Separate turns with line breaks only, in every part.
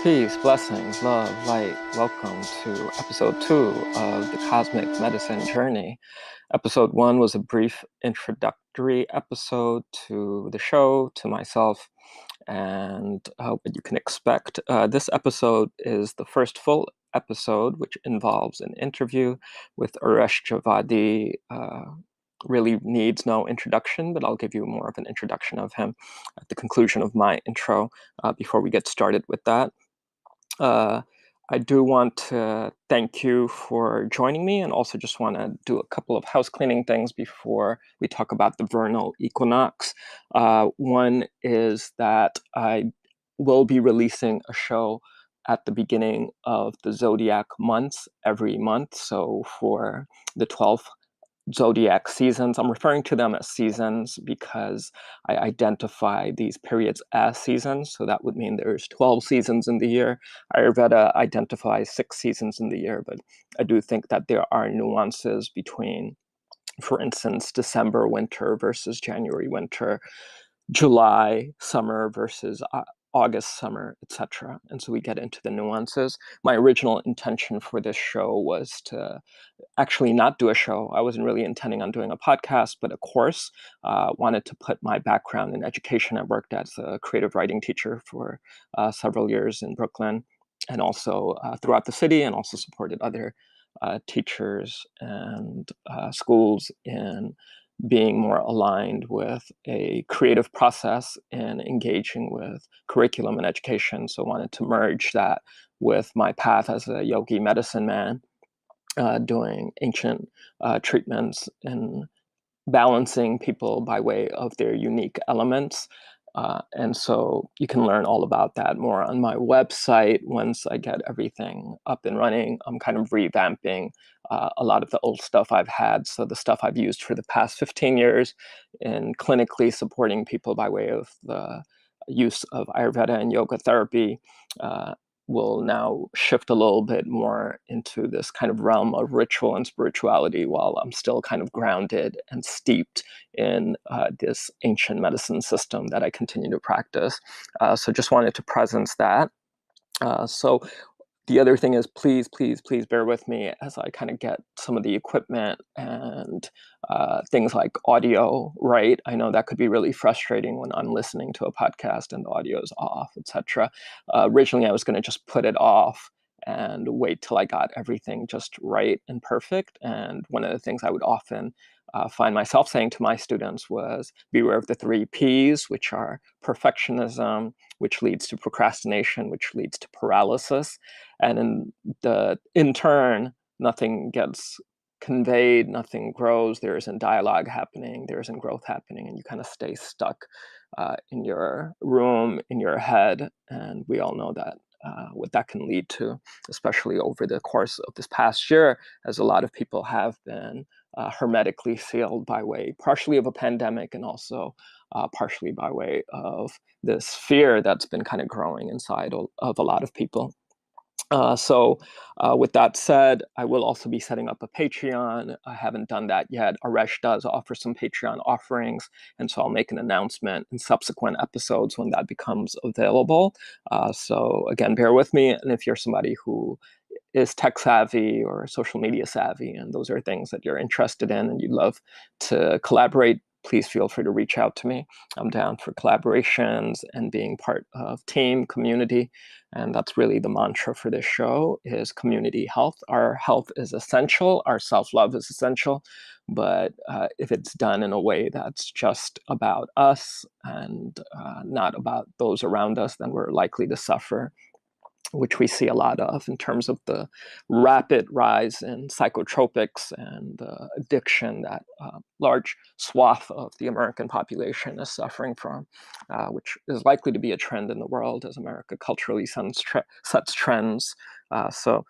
Peace, blessings, love, light. Welcome to episode 2 of the Cosmic Medicine Journey. Episode 1 was a brief introductory episode to the show, to myself, and what you can expect. This episode is the first full episode, which involves an interview with Aresh Javadi. Really needs no introduction, but I'll give you more of an introduction of him at the conclusion of my intro before we get started with that. I do want to thank you for joining me, and also just want to do a couple of house cleaning things before we talk about the vernal equinox. One is that I will be releasing a show at the beginning of the zodiac months every month. So for the 12th zodiac seasons. I'm referring to them as seasons because I identify these periods as seasons. So that would mean there's 12 seasons in the year. Ayurveda identifies 6 seasons in the year, but I do think that there are nuances between, for instance, December winter versus January winter, July summer versus August summer, etc. And so we get into the nuances. My original intention for this show was to actually not do a show. I wasn't really intending on doing a podcast, but a course. Wanted to put my background in education. I worked as a creative writing teacher for several years in Brooklyn, and also throughout the city, and also supported other teachers and schools in being more aligned with a creative process and engaging with curriculum and education. So I wanted to merge that with my path as a yogi medicine man, doing ancient treatments and balancing people by way of their unique elements. And so you can learn all about that more on my website once I get everything up and running. I'm kind of revamping a lot of the old stuff I've had. So the stuff I've used for the past 15 years in clinically supporting people by way of the use of Ayurveda and yoga therapy will now shift a little bit more into this kind of realm of ritual and spirituality, while I'm still kind of grounded and steeped in this ancient medicine system that I continue to practice. So just wanted to presence that. So the other thing is, please bear with me as I kind of get some of the equipment and things like audio right. I know that could be really frustrating when I'm listening to a podcast and the audio is off, etc. Originally, I was going to just put it off and wait till I got everything just right and perfect. And one of the things I would often find myself saying to my students was, beware of the 3 Ps, which are perfectionism, which leads to procrastination, which leads to paralysis. And in turn, nothing gets conveyed, nothing grows, there isn't dialogue happening, there isn't growth happening, and you kind of stay stuck in your room, in your head. And we all know that what that can lead to, especially over the course of this past year, as a lot of people have been hermetically sealed by way partially of a pandemic, and also partially by way of this fear that's been kind of growing inside of a lot of people. So with that said, I will also be setting up a Patreon. I haven't done that yet. Aresh does offer some Patreon offerings, and so I'll make an announcement in subsequent episodes when that becomes available. So again, bear with me. And if you're somebody who is tech savvy or social media savvy, and those are things that you're interested in and you'd love to collaborate, please feel free to reach out to me. I'm down for collaborations and being part of team, community. And that's really the mantra for this show, is community health. Our health is essential. Our self-love is essential. But if it's done in a way that's just about us and not about those around us, then we're likely to suffer, which we see a lot of in terms of the rapid rise in psychotropics and addiction that a large swath of the American population is suffering from, which is likely to be a trend in the world as America culturally sets trends. So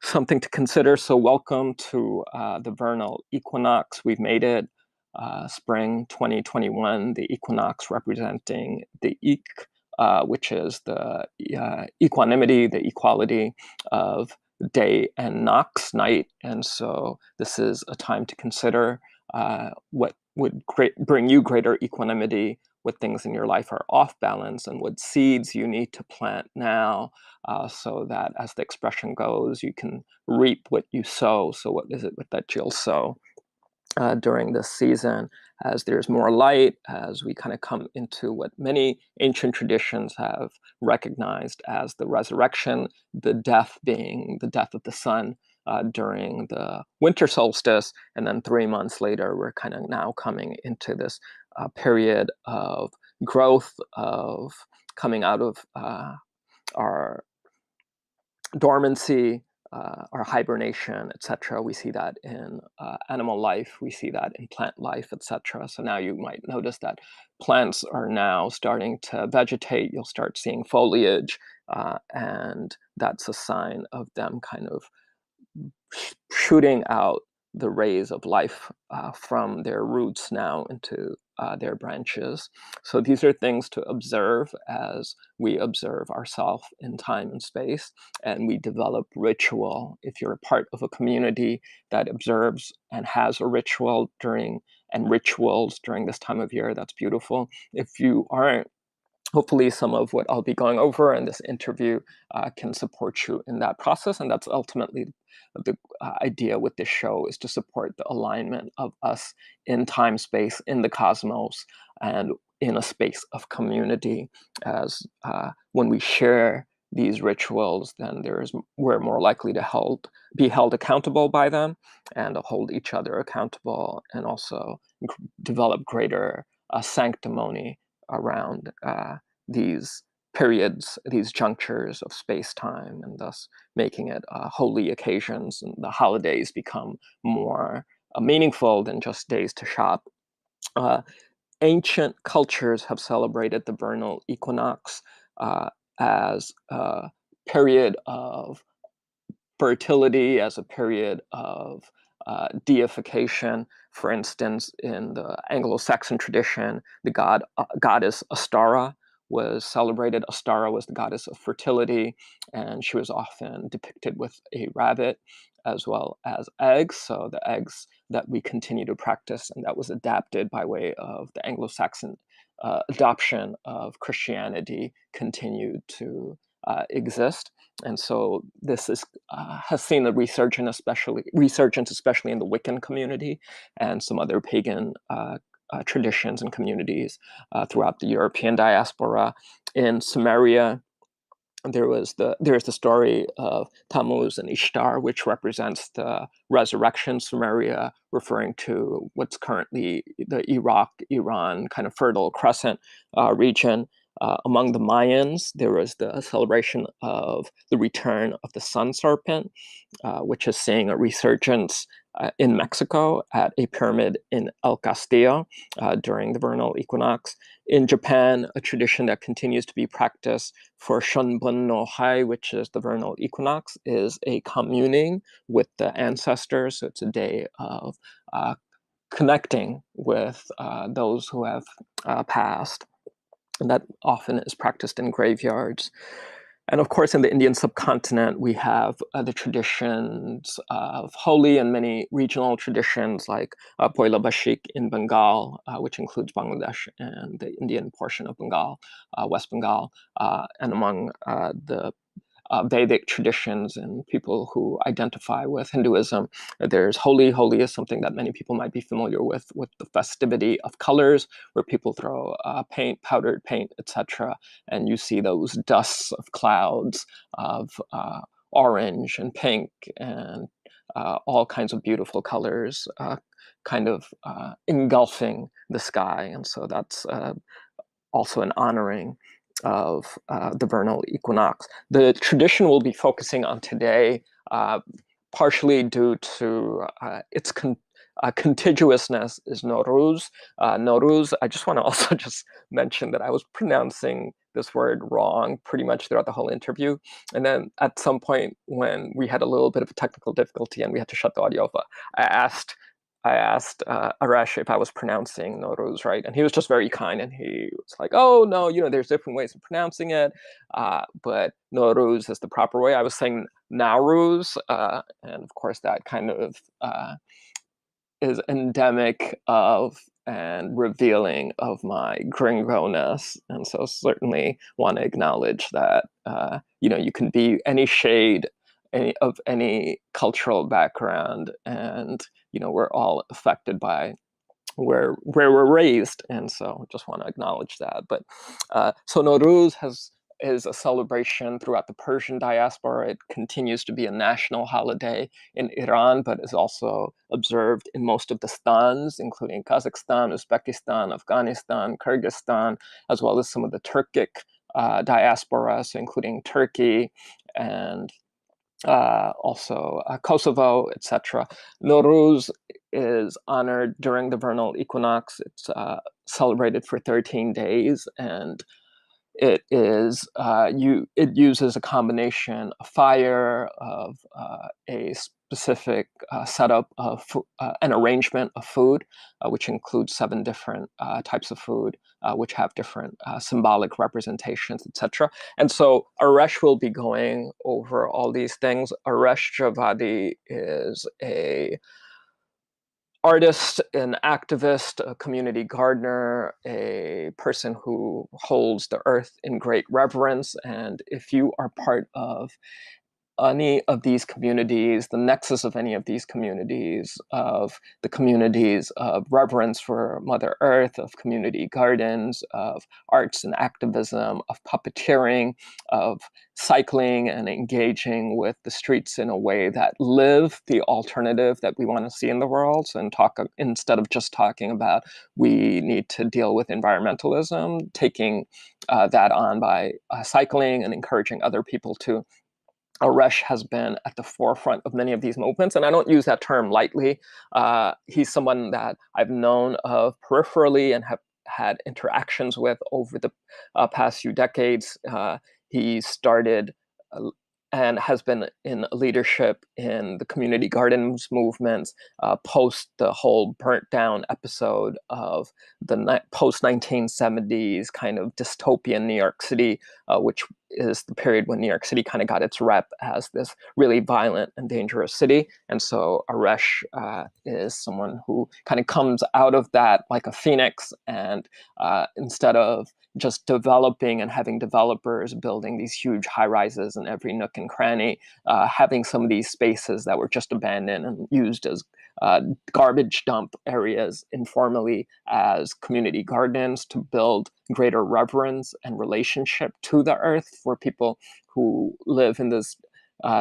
something to consider. So welcome to the vernal equinox. We've made it spring 2021, the equinox representing the which is the equanimity, the equality of day and nox, night. And so this is a time to consider what would bring you greater equanimity, what things in your life are off balance and what seeds you need to plant now, so that, as the expression goes, you can reap what you sow. So what is it that you'll sow during this season, as there's more light, as we kind of come into what many ancient traditions have recognized as the resurrection, the death being the death of the sun during the winter solstice. And then 3 months later, we're kind of now coming into this period of growth, of coming out of our dormancy, our hibernation, etc. We see that in animal life, we see that in plant life, etc. So now you might notice that plants are now starting to vegetate. You'll start seeing foliage, and that's a sign of them kind of shooting out the rays of life from their roots now into their branches. So these are things to observe as we observe ourselves in time and space, and we develop ritual. If you're a part of a community that observes and has a ritual and rituals during this time of year, that's beautiful. If you aren't, hopefully some of what I'll be going over in this interview can support you in that process. And that's ultimately the idea with this show, is to support the alignment of us in time, space, in the cosmos, and in a space of community. As when we share these rituals, then we're more likely to be held accountable by them, and to hold each other accountable, and also develop greater sanctimony around these periods, these junctures of space-time, and thus making it holy occasions, and the holidays become more meaningful than just days to shop. Ancient cultures have celebrated the vernal equinox as a period of fertility, as a period of deification. For instance, in the Anglo-Saxon tradition, the goddess Astara was celebrated. Astara was the goddess of fertility, and she was often depicted with a rabbit as well as eggs. So the eggs that we continue to practice, and that was adapted by way of the Anglo-Saxon adoption of Christianity, continued to exist. And so this has seen a resurgence, especially in the Wiccan community and some other pagan traditions and communities throughout the European diaspora. In Sumeria, there's the story of Tammuz and Ishtar, which represents the resurrection. Sumeria referring to what's currently the Iran kind of Fertile Crescent region. Among the Mayans, there was the celebration of the return of the sun serpent, which is seeing a resurgence in Mexico at a pyramid in El Castillo during the vernal equinox. In Japan, a tradition that continues to be practiced for Shunbun no Hai, which is the vernal equinox, is a communing with the ancestors. So it's a day of connecting with those who have passed. And that often is practiced in graveyards. And of course, in the Indian subcontinent, we have the traditions of Holi and many regional traditions like Poila Bashik in Bengal, which includes Bangladesh and the Indian portion of Bengal, West Bengal, and among the Vedic traditions and people who identify with Hinduism. There's Holi. Holi is something that many people might be familiar with the festivity of colors, where people throw paint, powdered paint, etc. And you see those dusts of clouds of orange and pink and all kinds of beautiful colors kind of engulfing the sky. And so that's also an honoring of the vernal equinox. The tradition we'll be focusing on today, partially due to its contiguousness, is Nowruz. Nowruz, I just want to also just mention that I was pronouncing this word wrong pretty much throughout the whole interview. And then at some point when we had a little bit of a technical difficulty and we had to shut the audio off, I asked Aresh if I was pronouncing Nowruz right, and he was just very kind, and he was like, "Oh no, there's different ways of pronouncing it, but Nowruz is the proper way." I was saying Nowruz, and of course that kind of is endemic of and revealing of my gringo-ness. And so certainly want to acknowledge that, you can be any shade of any cultural background, and, we're all affected by where we're raised, and so just want to acknowledge that. But so Nowruz is a celebration throughout the Persian diaspora. It continues to be a national holiday in Iran, but is also observed in most of the stans, including Kazakhstan, Uzbekistan, Afghanistan, Kyrgyzstan, as well as some of the Turkic diaspora, so including Turkey and also Kosovo, etc. Nowruz is honored during the vernal equinox. It's celebrated for 13 days, and it uses a combination of fire, of a specific setup of an arrangement of food, which includes 7 different types of food, which have different symbolic representations, etc. And so Aresh will be going over all these things. Aresh Javadi is a artist, an activist, a community gardener, a person who holds the earth in great reverence. And if you are part of any of these communities, the nexus of any of these communities, of the communities of reverence for Mother Earth, of community gardens, of arts and activism, of puppeteering, of cycling and engaging with the streets in a way that live the alternative that we want to see in the world, and talk instead of just talking about we need to deal with environmentalism, taking that on by cycling and encouraging other people to. Aresh has been at the forefront of many of these movements, and I don't use that term lightly. He's someone that I've known of peripherally and have had interactions with over the past few decades. He started and has been in leadership in the community gardens movements post the whole burnt down episode of the post 1970s kind of dystopian New York City, which is the period when New York City kind of got its rep as this really violent and dangerous city. And so Aresh is someone who kind of comes out of that like a phoenix, and instead of just developing and having developers building these huge high rises in every nook and cranny, having some of these spaces that were just abandoned and used as garbage dump areas informally as community gardens to build greater reverence and relationship to the earth for people who live in this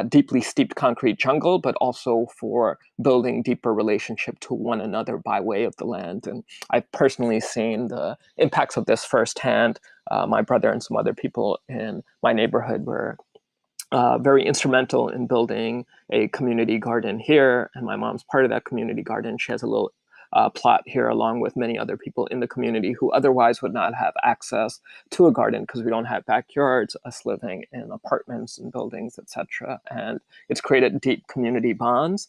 deeply steeped concrete jungle, but also for building deeper relationship to one another by way of the land. And I've personally seen the impacts of this firsthand. My brother and some other people in my neighborhood were very instrumental in building a community garden here, and my mom's part of that community garden. She has a little plot here along with many other people in the community who otherwise would not have access to a garden because we don't have backyards, us living in apartments and buildings, etc. And it's created deep community bonds.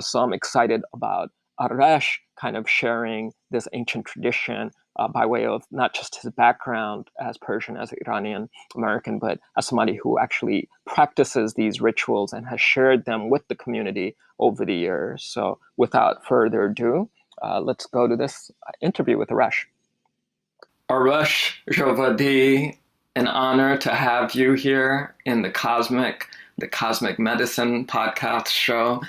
So I'm excited about Aresh kind of sharing this ancient tradition by way of not just his background as Persian, as Iranian American, but as somebody who actually practices these rituals and has shared them with the community over the years. So without further ado, let's go to this interview with Aresh. Aresh Javadi, an honor to have you here in the Cosmic Medicine podcast show.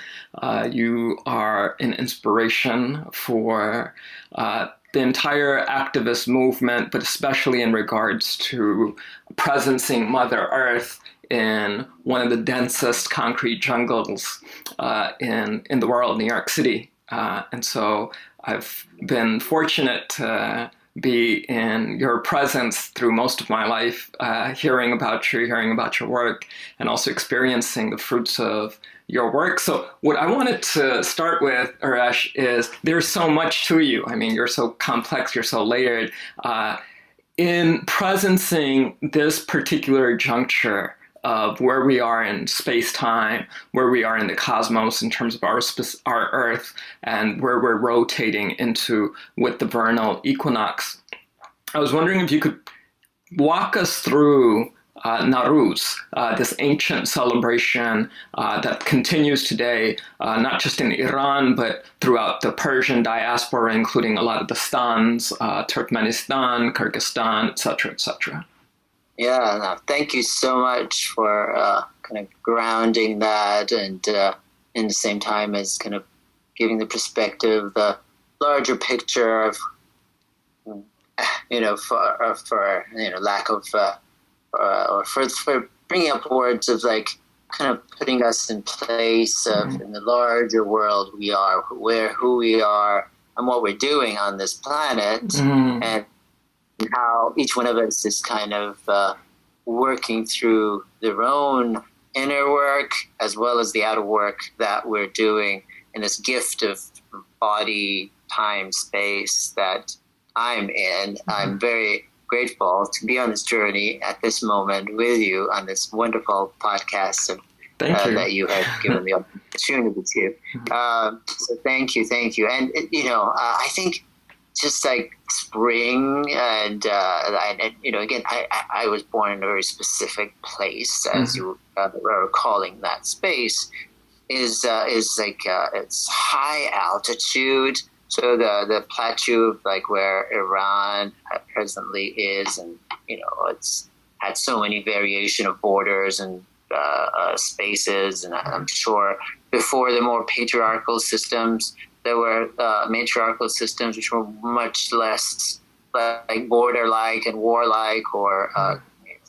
You are an inspiration for the entire activist movement, but especially in regards to presencing Mother Earth in one of the densest concrete jungles in the world, New York City. And so I've been fortunate to be in your presence through most of my life, hearing about you, hearing about your work, and also experiencing the fruits of your work. So what I wanted to start with, Aresh, is there's so much to you. I mean, you're so complex, you're so layered. In presencing this particular juncture of where we are in space-time, where we are in the cosmos in terms of our Earth, and where we're rotating into with the vernal equinox, I was wondering if you could walk us through Nowruz, this ancient celebration that continues today, not just in Iran, but throughout the Persian diaspora, including a lot of the stans, Turkmenistan, Kyrgyzstan, etc., etc.
Yeah, no, thank you so much for kind of grounding that, and in the same time as kind of giving the perspective, the larger picture of, for lack of, or for bringing up words of like kind of putting us in place of in the larger world we are, who we are, and what we're doing on this planet, and how each one of us is kind of working through their own inner work as well as the outer work that we're doing in this gift of body, time, space that I'm in. I'm very grateful to be on this journey at this moment with you on this wonderful podcast that you have given the opportunity to. So thank you. And, I think just like spring and again, I was born in a very specific place, as you are calling that space, is like it's high altitude. So the plateau of like where Iran presently is, and it's had so many variation of borders and spaces, and I'm sure before the more patriarchal systems, there were matriarchal systems which were much less like border-like and warlike, or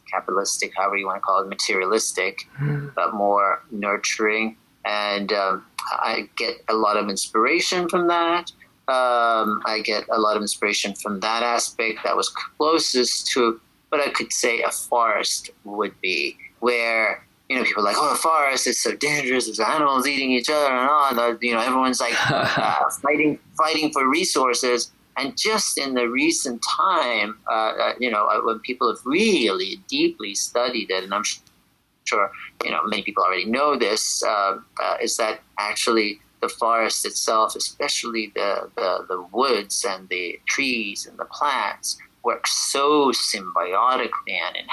capitalistic, however you want to call it, materialistic, but more nurturing. And I get a lot of inspiration from that. I get a lot of inspiration from that aspect that was closest to what I could say a forest would be, where people are like, oh, a forest is so dangerous. There's animals eating each other and on. Everyone's like fighting for resources. And just in the recent time, when people have really deeply studied it, and I'm sure many people already know this, is that actually the forest itself, especially the woods and the trees and the plants, work so symbiotically and in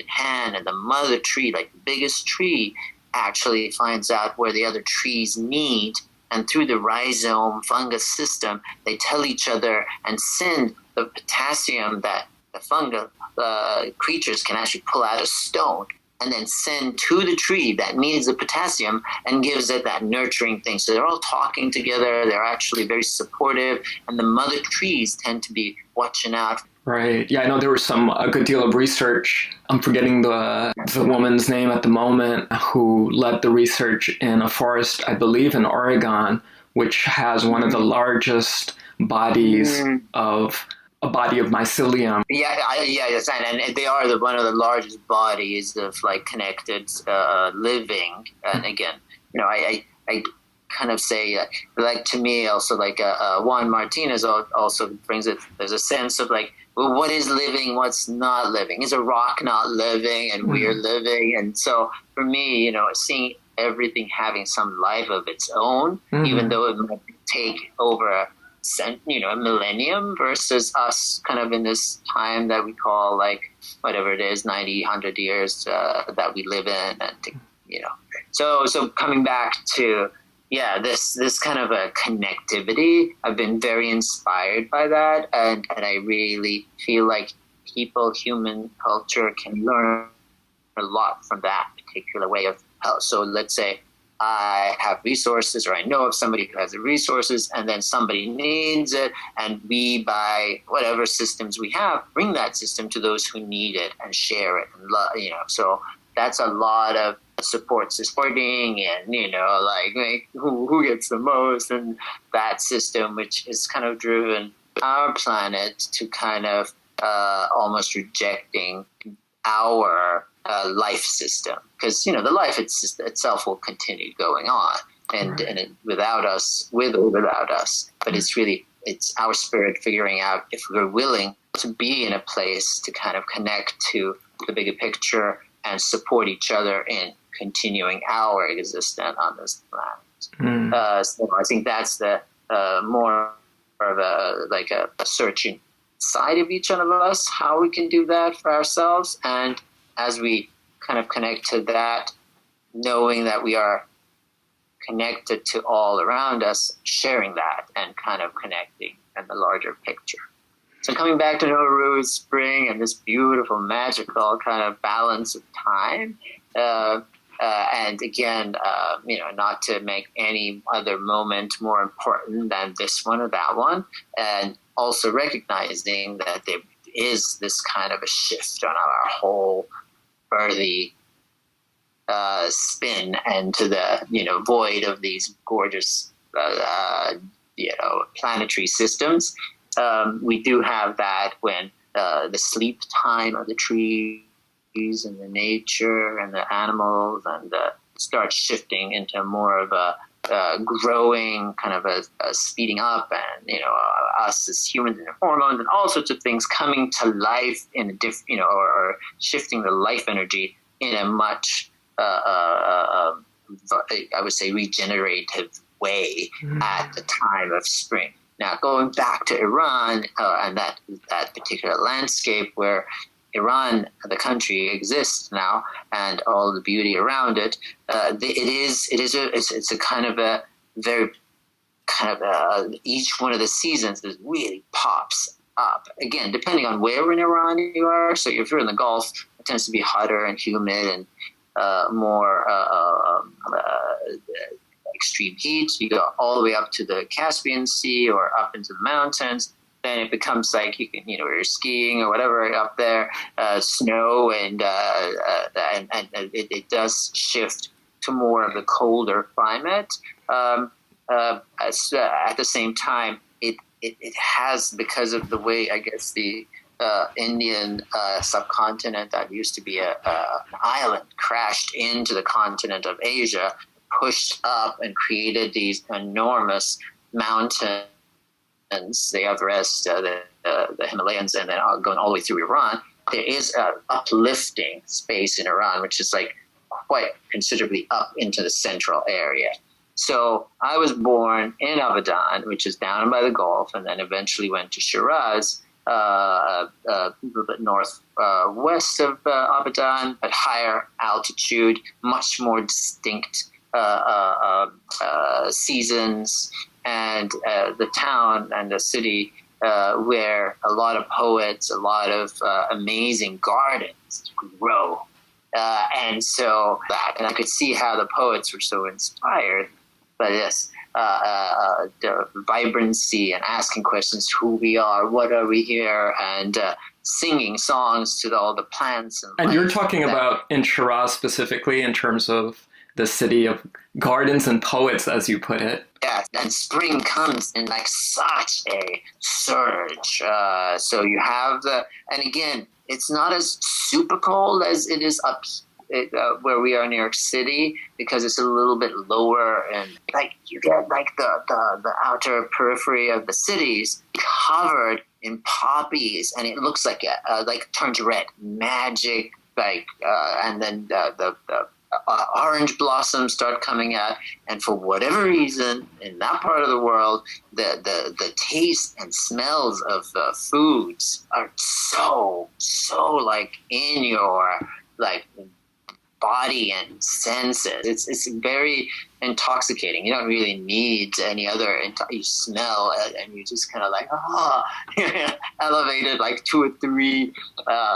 hand, and the mother tree, like the biggest tree, actually finds out where the other trees need, and through the rhizome fungus system, they tell each other and send the potassium that the fungal creatures can actually pull out of stone, and then send to the tree that needs the potassium and gives it that nurturing thing. So they're all talking together. They're actually very supportive, and the mother trees tend to be watching out.
Right. Yeah, I know there was a good deal of research. I'm forgetting the woman's name at the moment who led the research in a forest, I believe in Oregon, which has one of the largest bodies of a body of mycelium.
Yes, and they are one of the largest bodies of like connected living. And again, I kind of say like to me also like Juan Martinez also brings it. There's a sense of like, well, what is living? What's not living? Is a rock not living and we're living? And so for me, seeing everything having some life of its own, even though it might take over a millennium versus us kind of in this time that we call like whatever it is, 90, 100 years that we live in. And, so coming back to, this kind of a connectivity, I've been very inspired by that. And I really feel like human culture can learn a lot from that particular way of health. So let's say I have resources, or I know of somebody who has the resources, and then somebody needs it, and we, by whatever systems we have, bring that system to those who need it and share it. And so that's a lot of supporting, and like who gets the most, and that system, which is kind of driven our planet to kind of almost rejecting our life system, because the life itself will continue going on, and without us, with or without us. But it's our spirit figuring out if we're willing to be in a place to kind of connect to the bigger picture and support each other in continuing our existence on this planet. So I think that's the more of a searching side of each one of us, how we can do that for ourselves. And as we kind of connect to that, knowing that we are connected to all around us, sharing that and kind of connecting in the larger picture. So coming back to Nowruz, spring, and this beautiful, magical kind of balance of time, and again, not to make any other moment more important than this one or that one, and also recognizing that there is this kind of a shift on our whole earthy spin into the void of these gorgeous planetary systems. We do have that when the sleep time of the trees and the nature and the animals and start shifting into more of a growing kind of a speeding up, and us as humans and hormones and all sorts of things coming to life in a different or shifting the life energy in a much I would say regenerative way at the time of spring. Now, going back to Iran and that particular landscape where Iran, the country, exists now, and all the beauty around it, it's a kind of a very kind of each one of the seasons that really pops up. Again, depending on where in Iran you are. So if you're in the Gulf, it tends to be hotter and humid and more extreme heat. You go all the way up to the Caspian Sea or up into the mountains. Then it becomes like you can, you're skiing or whatever up there, snow, and it does shift to more of the colder climate. At the same time, it has, because of the way, I guess, the Indian subcontinent that used to be an island crashed into the continent of Asia, pushed up and created these enormous mountains, the Everest, the Himalayas, and then going all the way through Iran. There is an uplifting space in Iran, which is like quite considerably up into the central area. So I was born in Abadan, which is down by the Gulf, and then eventually went to Shiraz, a little bit northwest of Abadan, at higher altitude, much more distinct seasons, and the town and the city where a lot of poets, a lot of amazing gardens grow. And so and I could see how the poets were so inspired by this the vibrancy and asking questions, who we are, what are we here, and singing songs to all the plants.
And you're talking about in Shiraz specifically in terms of the city of gardens and poets, as you put it.
Yeah, and spring comes in like such a surge. So you have and again, it's not as super cold as it is up where we are in New York City, because it's a little bit lower, and like you get like the outer periphery of the cities covered in poppies, and it looks like turns red, magic, and then the orange blossoms start coming out, and for whatever reason in that part of the world, the taste and smells of foods are so like in your like body and senses. It's very intoxicating. You don't really need any other. You smell and you just kind of like elevated like 2 or 3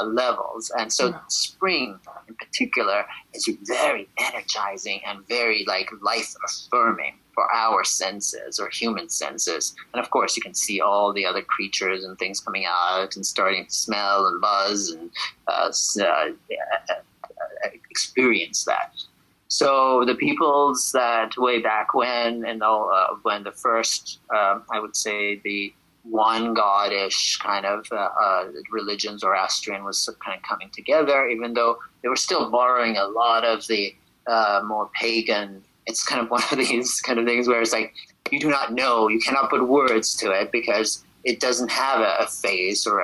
levels. And so spring in particular is very energizing and very like life affirming for our senses or human senses. And of course you can see all the other creatures and things coming out and starting to smell and buzz and experience that. So the peoples that way back when, and when the first, I would say the one god-ish kind of religion, Zoroastrian, was kind of coming together, even though they were still borrowing a lot of the more pagan. It's kind of one of these kind of things where it's like, you do not know, you cannot put words to it because it doesn't have a face or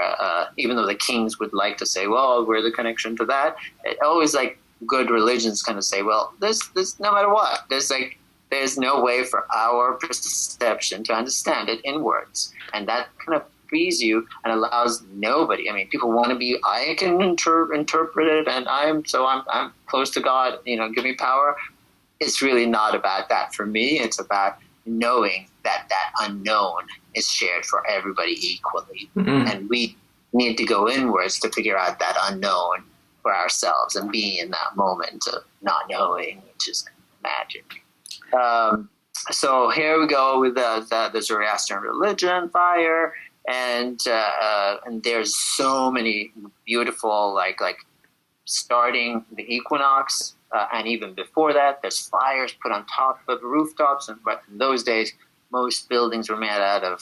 even though the kings would like to say, well, we're the connection to that. It always like good religions kind of say, well, this no matter what, there's no way for our perception to understand it in words. And that kind of frees you and allows nobody. I mean, people want to be, I can interpret it, and I'm close to God, give me power. It's really not about that for me. It's about knowing that unknown is shared for everybody equally. Mm-hmm. And we need to go inwards to figure out that unknown for ourselves and be in that moment of not knowing, which is magic. So here we go with the Zoroastrian religion, fire, and there's so many beautiful, like starting the equinox, and even before that, there's fires put on top of rooftops. But in those days, most buildings were made out of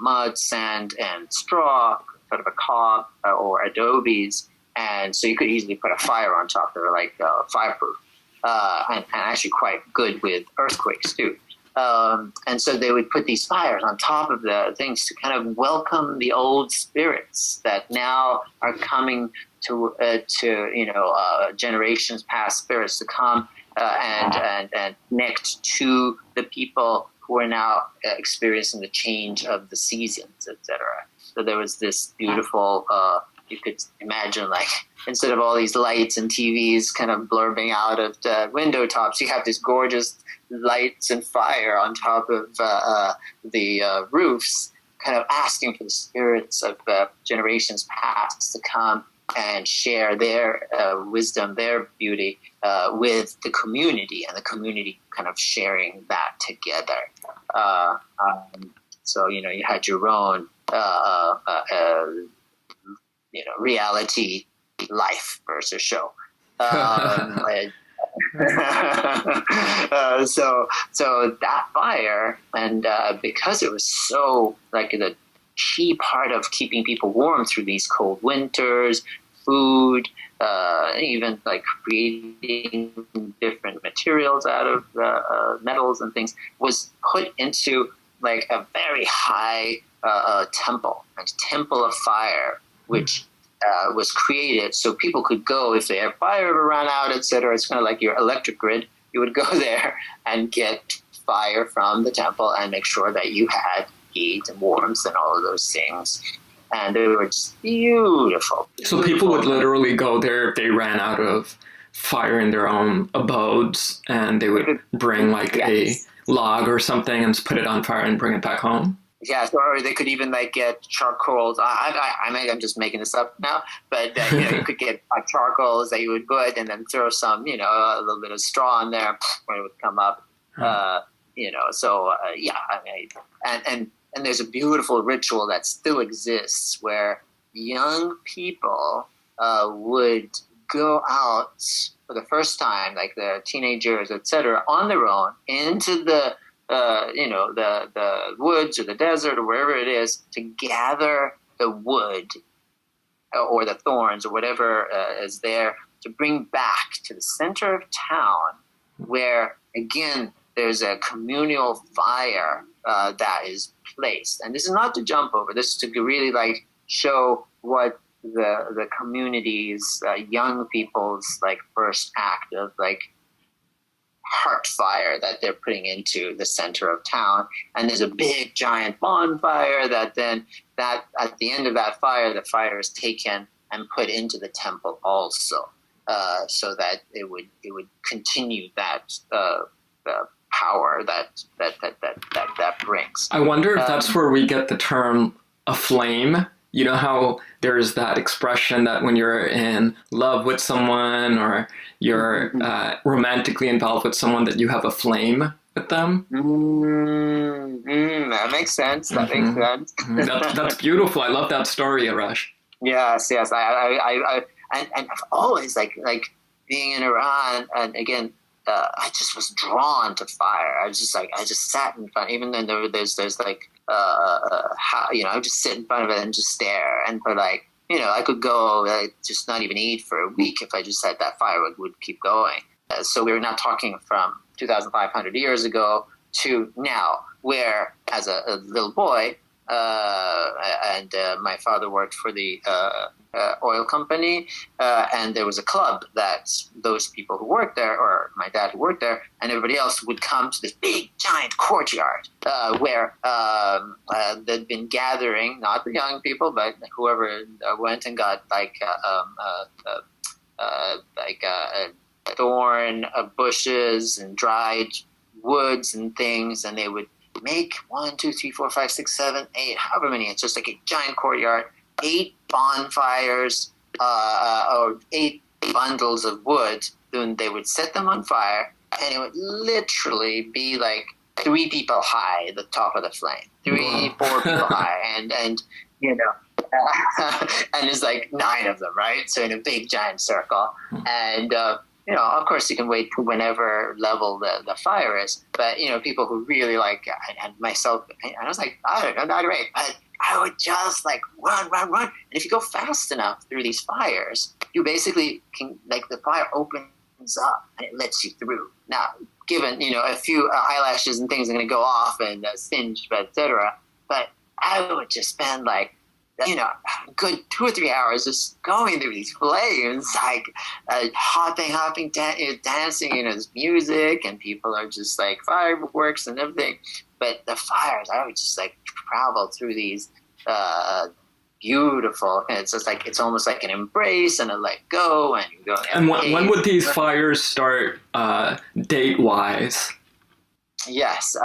mud, sand, and straw, sort of a cob or adobes, and so you could easily put a fire on top. They were like fireproof, and actually quite good with earthquakes too. And so they would put these fires on top of the things to kind of welcome the old spirits that now are coming to generations past spirits to come and connect to the people who are now experiencing the change of the seasons, etc. So there was this beautiful, you could imagine, like, instead of all these lights and TVs kind of blurbing out of the window tops, you have this gorgeous lights and fire on top of the roofs, kind of asking for the spirits of generations past to come and share their wisdom, their beauty with the community, and the community kind of sharing that together. So, you had your own, reality life versus show. So that fire, and because it was so like the key part of keeping people warm through these cold winters, food, even like creating different materials out of metals and things, was put into like a very high a temple of fire, which was created so people could go if their fire ever ran out, etc. It's kind of like your electric grid. You would go there and get fire from the temple and make sure that you had heat and warmth and all of those things. And they were just beautiful.
So people would literally go there if they ran out of fire in their own abodes, and they would bring like a log or something and put it on fire and bring it back home?
Yeah, or they could even like get charcoals. I'm just making this up now, but you could get charcoals that you would put and then throw some, a little bit of straw in there when it would come up. And there's a beautiful ritual that still exists where young people would go out for the first time, like the teenagers, etc., on their own into the woods or the desert or wherever it is, to gather the wood or the thorns or whatever is there, to bring back to the center of town, where again there's a communal fire that is placed. And this is not to jump over. This is to really like show what the community's young people's like first act of like heart fire that they're putting into the center of town. And there's a big giant bonfire that at the end of that fire, the fire is taken and put into the temple also, so that it would continue that the power that brings.
I wonder if that's where we get the term a flame. You know how there's that expression that when you're in love with someone or you're romantically involved with someone, that you have a flame with them?
That makes sense. That makes sense.
That's beautiful. I love that story, Aresh.
Yes. I I've always like being in Iran, and again, I just was drawn to fire. I just sat in front, even though there's like, I would just sit in front of it and just stare. And for like, I could go just not even eat for a week if I just had that fire would keep going. So we were not talking from 2,500 years ago to now, where as a little boy, and my father worked for the oil company, and there was a club that those people who worked there, or my dad who worked there, and everybody else would come to this big, giant courtyard where they'd been gathering, not the young people, but whoever went and got thorn bushes and dried woods and things, and they would make 1, 2, 3, 4, 5, 6, 7, 8, however many. It's just like a giant courtyard, 8 bonfires, or 8 bundles of wood. Then they would set them on fire, and it would literally be like 3 people high at the top of the flame, 3, 4 people high, and you know. And there's like 9 of them, right? So in a big giant circle, and of course you can wait to whenever level the fire is, but people who really like, and myself, and I was like, I don't know, not great, but I would just like run, and if you go fast enough through these fires, you basically can, like, the fire opens up and it lets you through. Now, given a few eyelashes and things are going to go off and singe, etc., but I would just spend like a good 2 or 3 hours just going through these flames, like hopping, dancing, there's music and people are just like fireworks and everything. But the fires, I would just like travel through these beautiful, and it's just like, it's almost like an embrace and a let go, and you go.
And when would these fires start, date-wise?
Yes,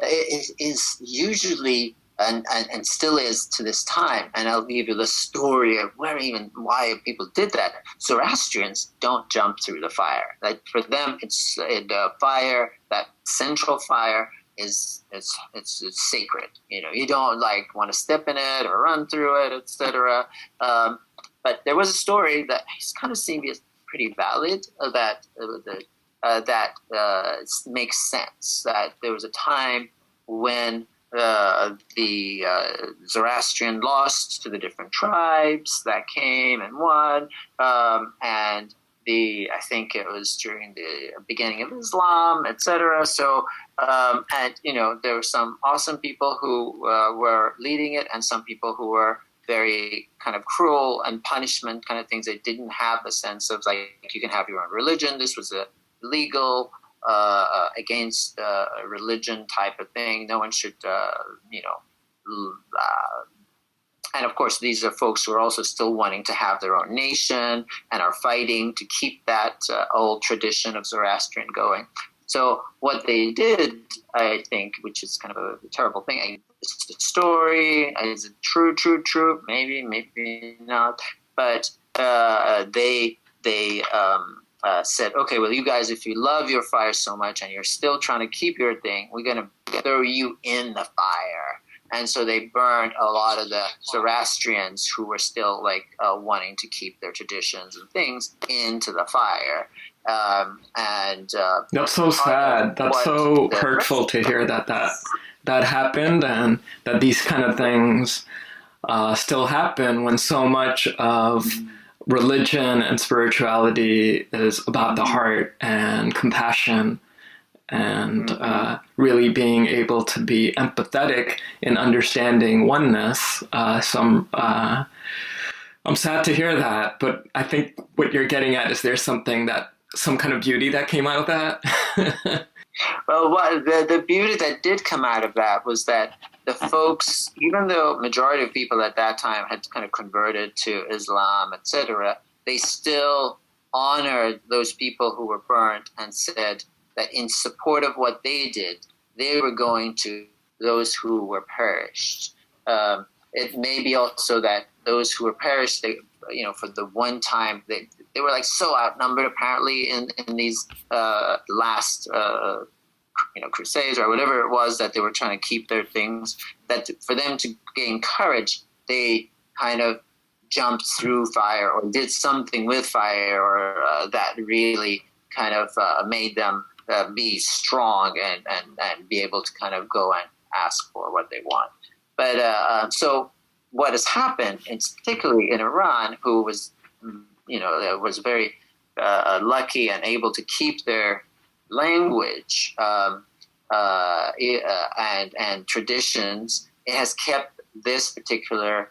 it is usually, and still is to this time, and I'll give you the story of why people did that. Zoroastrians don't jump through the fire. Like, for them, it's the fire, that central fire is sacred. You don't like want to step in it or run through it, etc. But there was a story that kind of seemed pretty valid, that makes sense. That there was a time when the Zoroastrian lost to the different tribes that came and won, and I think it was during the beginning of Islam, etc. So, and there were some awesome people who were leading it, and some people who were very kind of cruel and punishment kind of things. They didn't have the sense of like, you can have your own religion. This was a legal, against a religion type of thing. No one should, and of course, these are folks who are also still wanting to have their own nation and are fighting to keep that old tradition of Zoroastrian going. So what they did, I think, which is kind of a terrible thing, it's a story, is it true, maybe not, but they said, okay, well, you guys, if you love your fire so much and you're still trying to keep your thing, we're going to throw you in the fire. And so they burned a lot of the Zoroastrians who were still like wanting to keep their traditions and things into the fire.
That's so sad. That's so hurtful to hear that happened, and that these kind of things still happen when so much of religion and spirituality is about the heart and compassion, and really being able to be empathetic in understanding oneness. I'm sad to hear that, but I think what you're getting at is there's some kind of beauty that came out of that.
Well, the beauty that did come out of that was that the folks, even though majority of people at that time had kind of converted to Islam, etc., they still honored those people who were burnt and said that in support of what they did, they were going to those who were perished. It may be also that those who were perished, they, for the one time, they were like so outnumbered apparently in these last crusades or whatever it was, that they were trying to keep their things, that for them to gain courage, they kind of jumped through fire or did something with fire, or that really kind of made them be strong and be able to kind of go and ask for what they want. But so what has happened, and particularly in Iran, who was, was very lucky and able to keep their language and traditions, it has kept this particular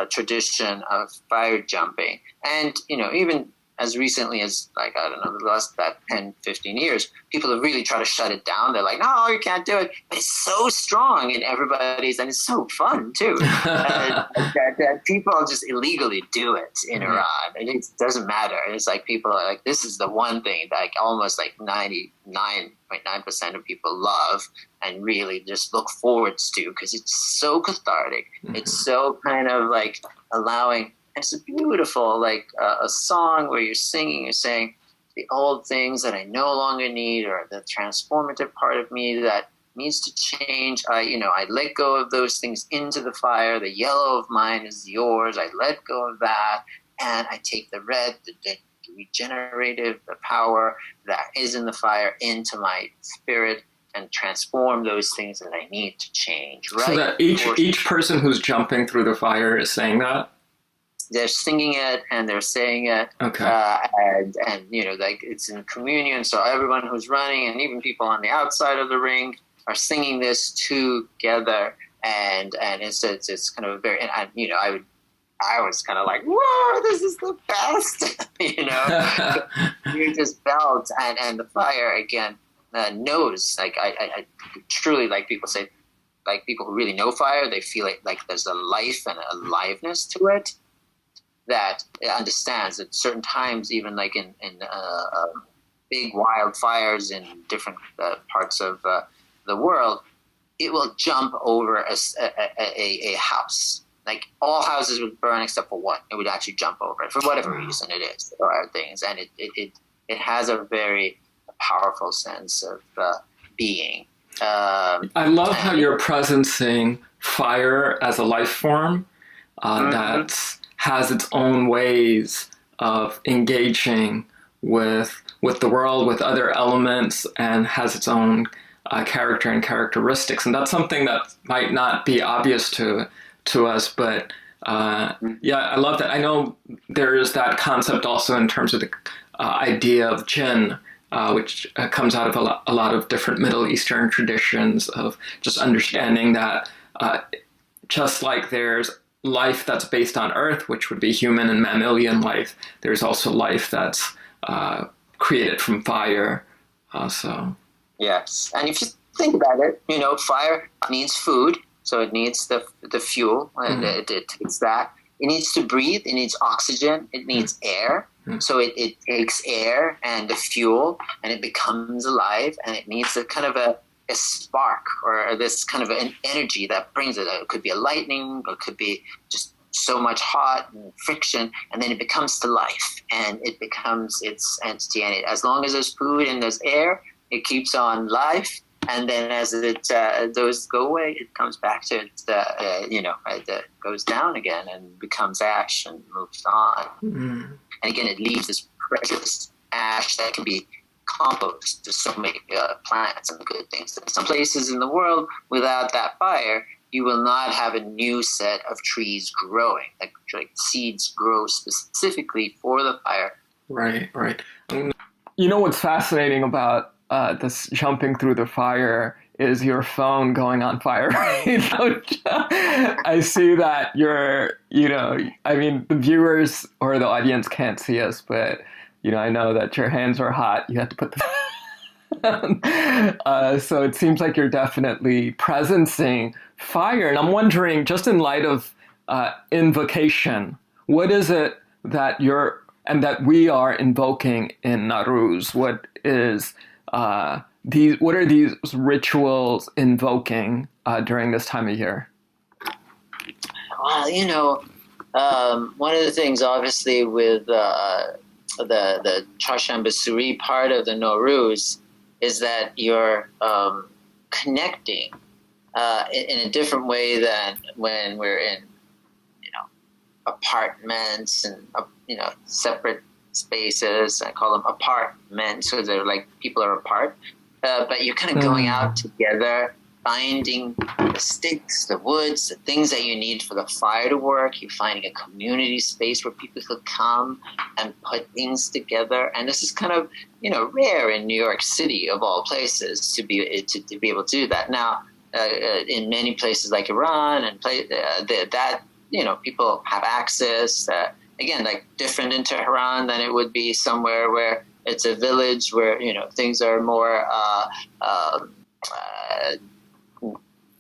tradition of fire jumping. And, even as recently as, like, I don't know, the last that 10, 15 years, people have really tried to shut it down. They're like, no, you can't do it. But it's so strong in everybody's, and it's so fun too. that people just illegally do it in Iran. And it doesn't matter. It's like people are like, this is the one thing that like almost like 99.9% of people love and really just look forwards to, because it's so cathartic. It's so kind of like allowing. It's a beautiful, like a song where you're saying the old things that I no longer need, or the transformative part of me that needs to change. I let go of those things into the fire. The yellow of mine is yours. I let go of that, and I take the red, the regenerative, the power that is in the fire into my spirit and transform those things that I need to change. Right?
So that each person who's jumping through the fire is saying that?
They're singing it and they're saying it.
Okay.
And like it's in communion. So everyone who's running and even people on the outside of the ring are singing this together. And it's kind of a very, and I was kind of like, whoa, this is the best, You just felt, and the fire again knows, like I truly, like people say, like people who really know fire, they feel it like there's a life and a aliveness to it, that it understands at certain times, even like in big wildfires in different parts of the world, it will jump over a house. Like all houses would burn except for one. It would actually jump over it for whatever reason it is. There are things, and it has a very powerful sense of being.
I love how you're presencing fire as a life form that has its own ways of engaging with the world, with other elements, and has its own character and characteristics. And that's something that might not be obvious to us, but I love that. I know there is that concept also in terms of the idea of jinn, which comes out of a lot of different Middle Eastern traditions of just understanding that just like there's life that's based on Earth, which would be human and mammalian life, there's also life that's created from fire.
Yes, and if you think about it, fire needs food, so it needs the fuel, and it takes that. It needs to breathe. It needs oxygen. It needs air. So it takes air and the fuel, and it becomes alive, and it needs a kind of a spark, or this kind of an energy that brings it. It could be a lightning, or it could be just so much hot and friction, and then it becomes to life, and it becomes its entity. And as long as there's food and there's air, it keeps on life. And then as those go away, it comes back to it goes down again and becomes ash and moves on. And again, it leaves this precious ash that can be compost to so many plants and good things. In some places in the world, without that fire, you will not have a new set of trees growing. Like seeds grow specifically for the fire.
Right. What's fascinating about this jumping through the fire is your phone going on fire. I see that the viewers or the audience can't see us, but, I know that your hands are hot. You have to put the so it seems like you're definitely presencing fire. And I'm wondering, just in light of invocation, what is it that that we are invoking in Nowruz? What are these rituals invoking during this time of year?
Well, one of the things, obviously, with the Chasham Basuri part of the Nowruz is that you're connecting in a different way than when we're in, apartments and, separate spaces. I call them apartments, so they're like people are apart. But you're kind of going out together, finding the sticks, the woods, the things that you need for the fire to work. You're finding a community space where people could come and put things together. And this is kind of, rare in New York City, of all places, to be able to do that. Now, in many places like Iran and that people have access. Again, like different in Tehran than it would be somewhere where it's a village where things are more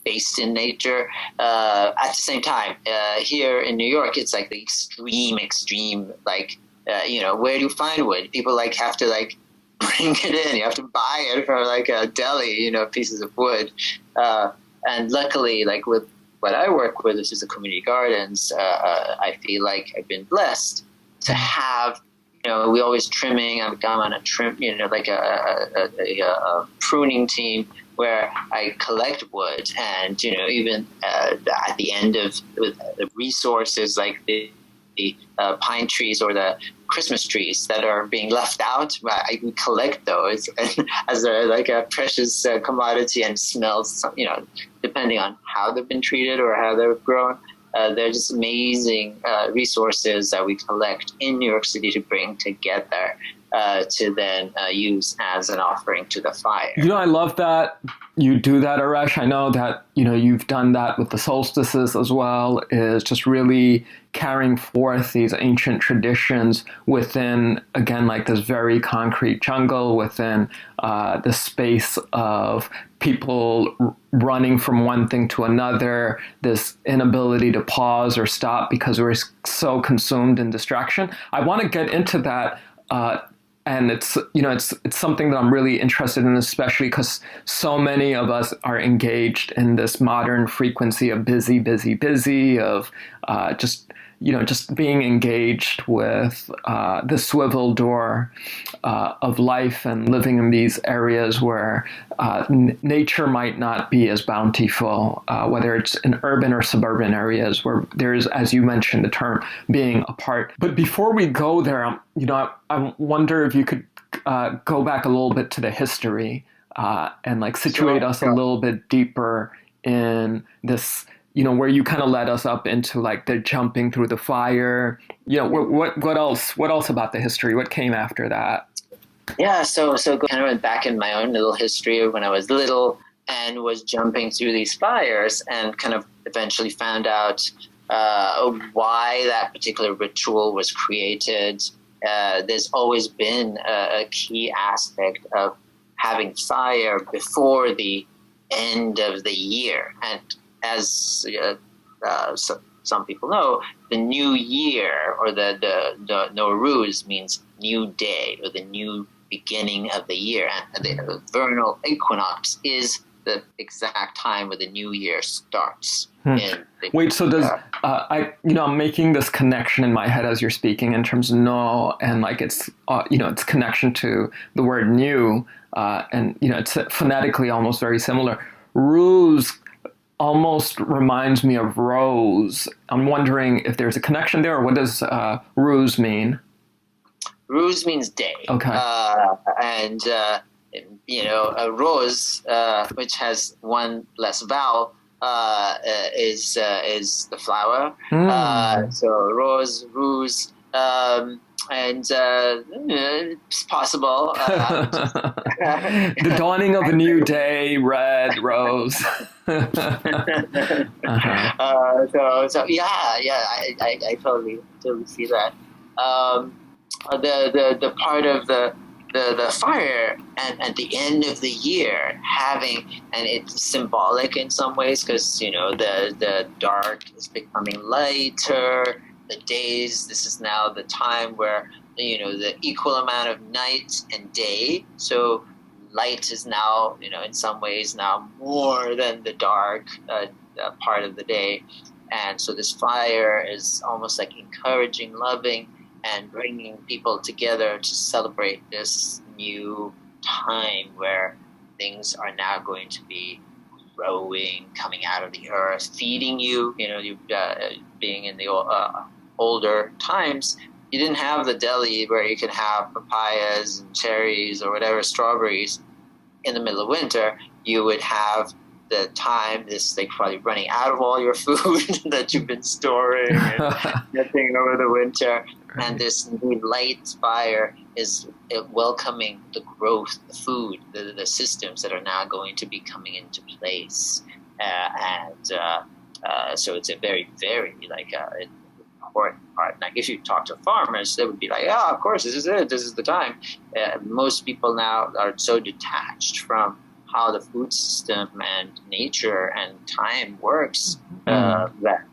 based in nature. At the same time, here in New York, it's like the extreme. Like where do you find wood? People like have to like bring it in. You have to buy it from like a deli, pieces of wood. And luckily, like with what I work with, which is the community gardens, I feel like I've been blessed to have, we always trimming. I'm on a trim, like a pruning team where I collect wood, and even at the end of the resources like the pine trees or the Christmas trees that are being left out, I collect those as a precious commodity, and smells, depending on how they've been treated or how they've grown. They're just amazing resources that we collect in New York City to bring together to then use as an offering to the fire.
I love that you do that, Aresh. I know that, you've done that with the solstices as well, is just really carrying forth these ancient traditions within, again, like this very concrete jungle, within the space of people running from one thing to another, this inability to pause or stop because we're so consumed in distraction. I want to get into that. And it's something that I'm really interested in, especially because so many of us are engaged in this modern frequency of busy, busy, busy, of just being engaged with the swivel door of life and living in these areas where nature might not be as bountiful, whether it's in urban or suburban areas where there's, as you mentioned, the term being apart. But before we go there, I wonder if you could go back a little bit to the history and like situate us a little bit deeper in this, where you kind of led us up into like the jumping through the fire. What else about the history? What came after that?
Yeah, so kind of went back in my own little history of when I was little and was jumping through these fires, and kind of eventually found out why that particular ritual was created. There's always been a key aspect of having fire before the end of the year. And as some people know, the new year, or the Nowruz, means new day, or the new beginning of the year. And the vernal equinox is the exact time where the new year starts.
Wait, so does I'm making this connection in my head as you're speaking in terms of no, and like it's its connection to the word new, and it's phonetically almost very similar. Ruse almost reminds me of rose. I'm wondering if there's a connection there, or what does ruse mean?
Ruse means day.
Okay.
And a rose, which has one less vowel, is the flower. So rose, ruse, and it's possible.
The dawning of a new day, red rose.
So yeah, I totally see that. The part of the fire and at the end of the year having, and it's symbolic in some ways because the dark is becoming lighter, the days, this is now the time where the equal amount of night and day, so light is now in some ways now more than the dark part of the day. And so this fire is almost like encouraging, loving, and bringing people together to celebrate this new time where things are now going to be growing, coming out of the earth, feeding you. Being in the older times, you didn't have the deli where you could have papayas and cherries or whatever, strawberries in the middle of winter. You would have the time, this like probably running out of all your food that you've been storing and getting over the winter. Right. And this new light fire is welcoming the growth, the food, the systems that are now going to be coming into place. So it's a very, very important part. Like if you talk to farmers, they would be like, "Oh, of course, this is it. This is the time." Most people now are so detached from how the food system and nature and time works that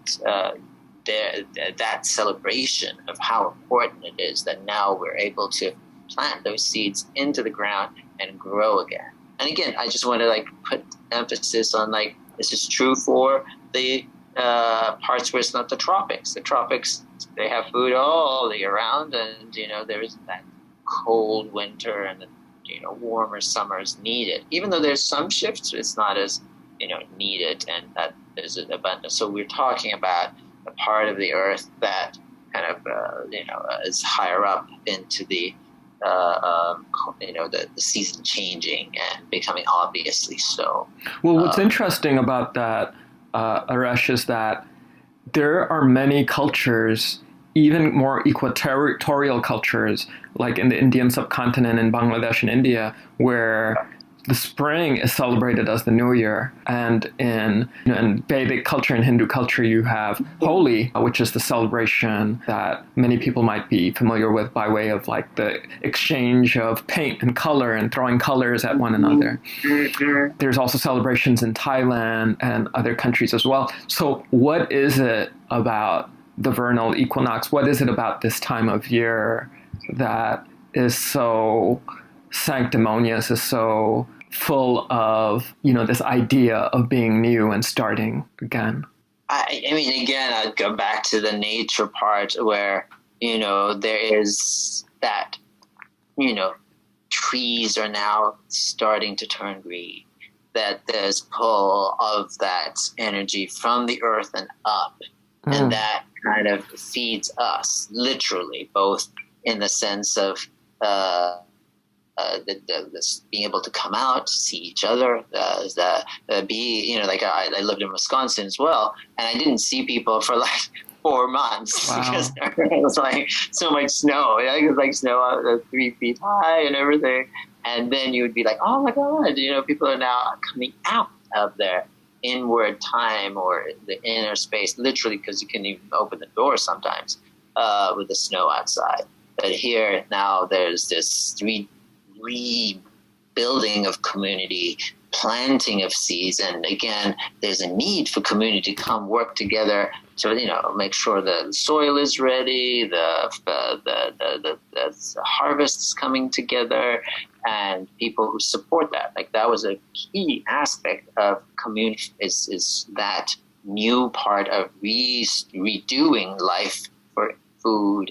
celebration of how important it is that now we're able to plant those seeds into the ground and grow again. And again, I just want to put emphasis on this is true for the parts where it's not the tropics. The tropics, they have food all the year round, and there isn't that cold winter and warmer summers needed. Even though there's some shifts, it's not as needed, and that is an abundance. So we're talking about a part of the earth that kind of is higher up into the the season changing and becoming obviously so.
Well, what's interesting about that, Aresh, is that there are many cultures, even more equatorial cultures, like in the Indian subcontinent, in Bangladesh and India, where the spring is celebrated as the New Year. And in Vedic culture and Hindu culture, you have Holi, which is the celebration that many people might be familiar with by way of the exchange of paint and color and throwing colors at one another. There's also celebrations in Thailand and other countries as well. So what is it about the vernal equinox? What is it about this time of year that is so sanctimonious, is so full of, this idea of being new and starting again?
I mean, again, I'd go back to the nature part where, there is that, trees are now starting to turn green, that there's pull of that energy from the earth and up. And that kind of feeds us, literally, both in the sense of being able to come out, see each other, I lived in Wisconsin as well, and I didn't see people for 4 months. Wow. Because there was so much snow. It was snow 3 feet high and everything. And then you would be like, oh my God, people are now coming out of their inward time or the inner space, literally, because you couldn't even open the door sometimes with the snow outside. But here now there's this rebuilding of community, planting of seeds, and again, there's a need for community to come work together to make sure the soil is ready, the harvest is coming together, and people who support that. That was a key aspect of community. Is that new part of redoing life for food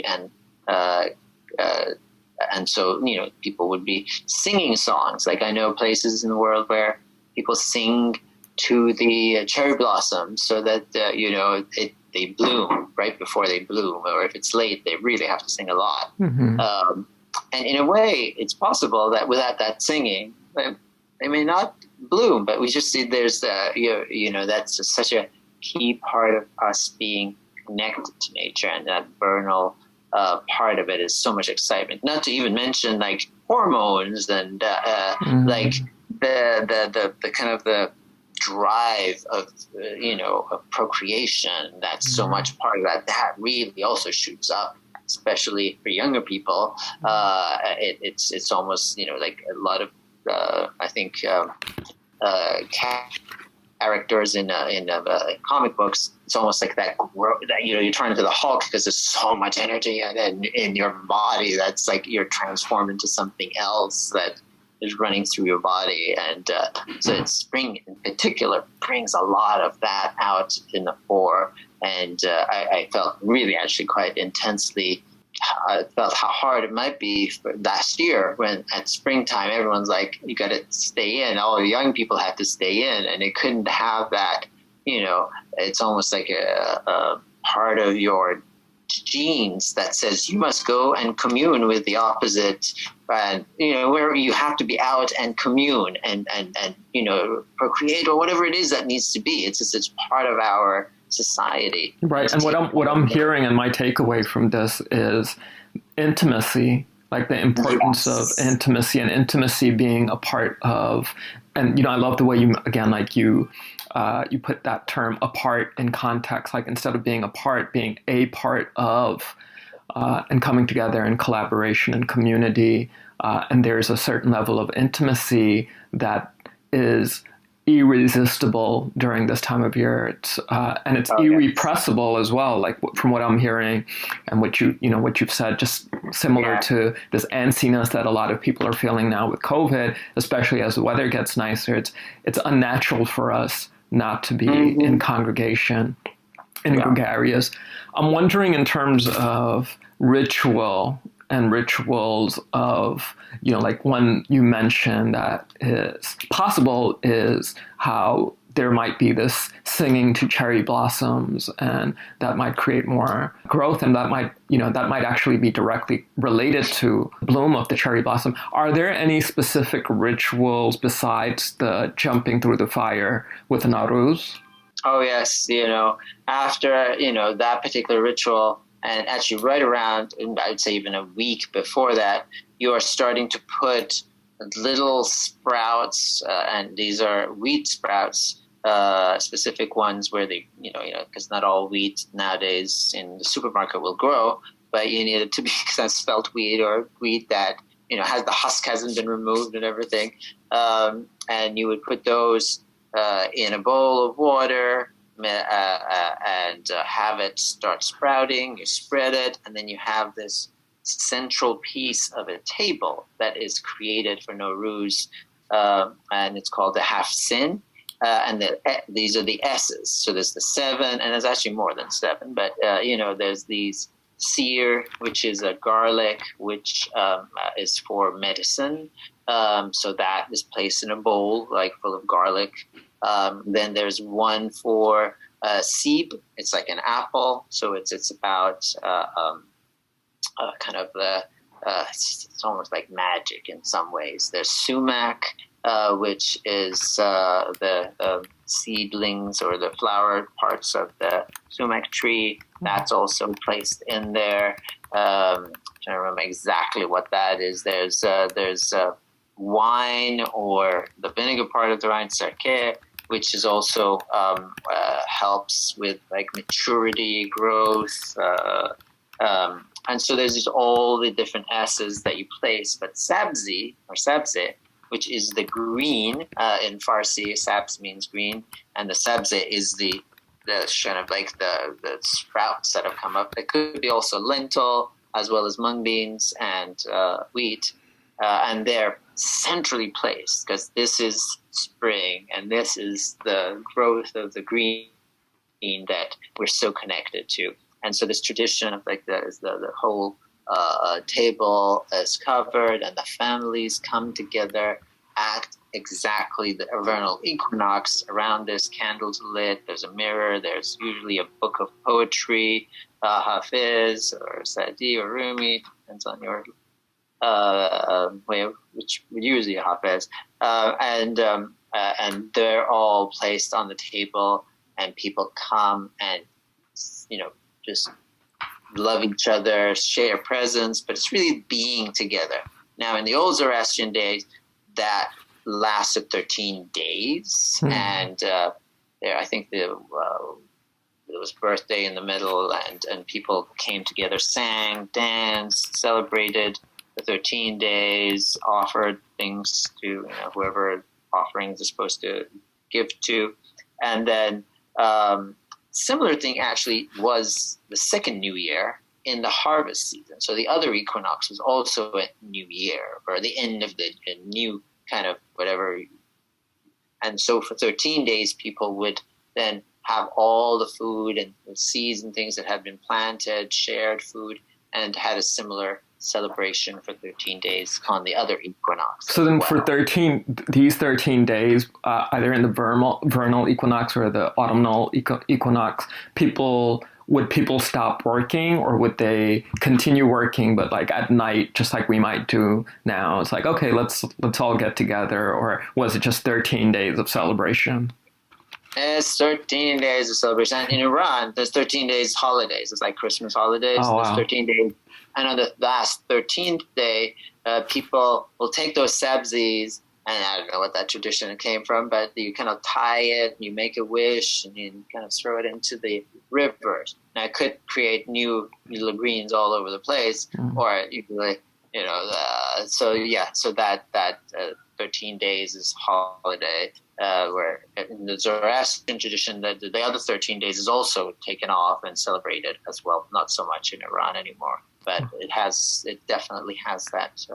and so, people would be singing songs. I know places in the world where people sing to the cherry blossoms so that, they bloom right before they bloom. Or if it's late, they really have to sing a lot. Mm-hmm. And in a way, it's possible that without that singing, they may not bloom. But we just see there's, that's such a key part of us being connected to nature, and that vernal part of it is so much excitement. Not to even mention hormones and the kind of the drive of of procreation. That's so much part of that. That really also shoots up, especially for younger people. It's almost a lot of I think characters in comic books. It's almost like that you turn into the Hulk because there's so much energy in your body that's you're transformed into something else that is running through your body. And so spring in particular brings a lot of that out in the fore. And I felt really actually quite intensely, I felt how hard it might be for last year when at springtime everyone's you got to stay in. All the young people had to stay in, and they couldn't have that. It's almost like a part of your genes that says you must go and commune with the opposite, and where you have to be out and commune and procreate or whatever it is that needs to be. It's part of our society.
Right. And what I'm hearing, and my takeaway from this, is intimacy, the importance of intimacy, and intimacy being a part of and I love the way you again like you put that term apart in context, like instead of being apart, being a part of, and coming together in collaboration and community. And there's a certain level of intimacy that is irresistible during this time of year. And it's irrepressible as well. Like from what I'm hearing, and what you've said, just similar to this antsiness that a lot of people are feeling now with COVID, especially as the weather gets nicer. It's unnatural for us not to be in congregation, in gregarious. I'm wondering in terms of ritual and rituals of, like one you mentioned that is possible is how there might be this singing to cherry blossoms, and that might create more growth, and that might actually be directly related to the bloom of the cherry blossom. Are there any specific rituals besides the jumping through the fire with Nowruz?
Oh yes, after that particular ritual, and actually right around, I'd say even a week before that, you are starting to put little sprouts, and these are wheat sprouts, specific ones where they, because not all wheat nowadays in the supermarket will grow, but you need it to be spelt wheat, or wheat that, has the husk hasn't been removed and everything. And you would put those in a bowl of water, and have it start sprouting. You spread it, and then you have this central piece of a table that is created for Nowruz, and it's called the half sin. And these are the S's. So there's the 7, and there's actually more than 7. But there's these seer, which is a garlic, which is for medicine. So that is placed in a bowl, like full of garlic. Then there's one for seeb. It's like an apple, so it's about kind of it's almost like magic in some ways. There's sumac, which is the seedlings or the flower parts of the sumac tree. That's also placed in there. I'm trying to remember exactly what that is. There's wine, or the vinegar part of the wine, sake, which is also helps with like maturity, growth, and so there's just all the different S's that you place. But sabzi or sabze, which is the green in Farsi, sabz means green, and the sabze is the kind of like the sprouts that have come up. It could be also lentil as well as mung beans and wheat, and they're centrally placed because this is spring and this is the growth of the green that we're so connected to. And so this tradition of like the whole table is covered and the families come together at exactly the vernal equinox. Around this, candles lit, there's a mirror, there's usually a book of poetry, Hafiz or Sadi or Rumi, depends on your way of, which would usually Hafiz, and they're all placed on the table, and people come and just love each other, share presents, but it's really being together. Now, in the old Zoroastrian days, that lasted 13 days, and I think there was birthday in the middle, and people came together, sang, danced, celebrated the 13 days, offered things to whoever offerings are supposed to give to. And then similar thing actually was the second New Year in the harvest season. So the other equinox was also a New Year, or the end of the new kind of whatever. And so for 13 days, people would then have all the food and the seeds and things that had been planted, shared food, and had a similar celebration for 13 days on the other equinox.
So then for these 13 days, either in the vernal equinox or the autumnal equinox, would people stop working, or would they continue working, but like at night, just like we might do now? It's like, okay, let's all get together, or was it just 13 days of celebration?
It's 13 days of celebration. And in Iran, there's 13 days holidays. It's like Christmas holidays.
Oh, wow.
There's 13 days. And on the last 13th day, people will take those sabzis and I don't know what that tradition came from, but you kind of tie it, you make a wish, and you kind of throw it into the rivers. And I could create new lagoons all over the place, or you could, like, so that 13 days is holiday, where in the Zoroastrian tradition, the other 13 days is also taken off and celebrated as well. Not so much in Iran anymore, but it definitely has that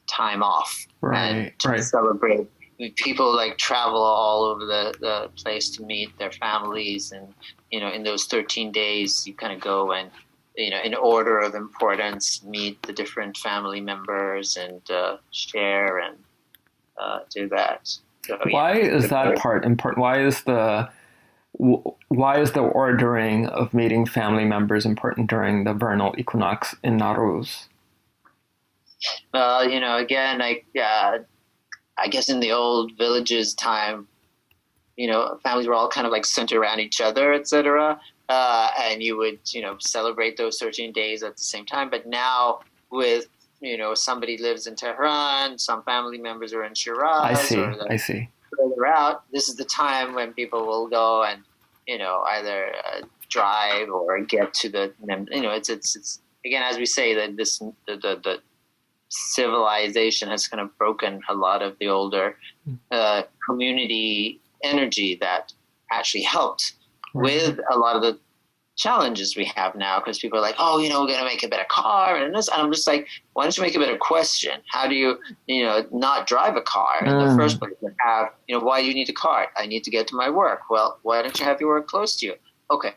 time off, and to celebrate. People like travel all over the place to meet their families, and in those 13 days you kind of go and in order of importance meet the different family members and share and do that. So,
why is that part important? Why is the ordering of meeting family members important during the vernal equinox in Nowruz?
Again, I guess in the old villages time, families were all kind of like centered around each other, etc. And you would, celebrate those 13 days at the same time. But now with, somebody lives in Tehran, some family members are in Shiraz.
I see.
Further out, this is the time when people will go and, either drive or get to the, it's again, as we say, that the civilization has kind of broken a lot of the older community energy that actually helped with a lot of the challenges we have now, because people are like, oh, we're going to make a better car and this, and I'm just like, why don't you make a better question? How do you, not drive a car in the first place? And have, why do you need a car? I need to get to my work. Well, why don't you have your work close to you? Okay,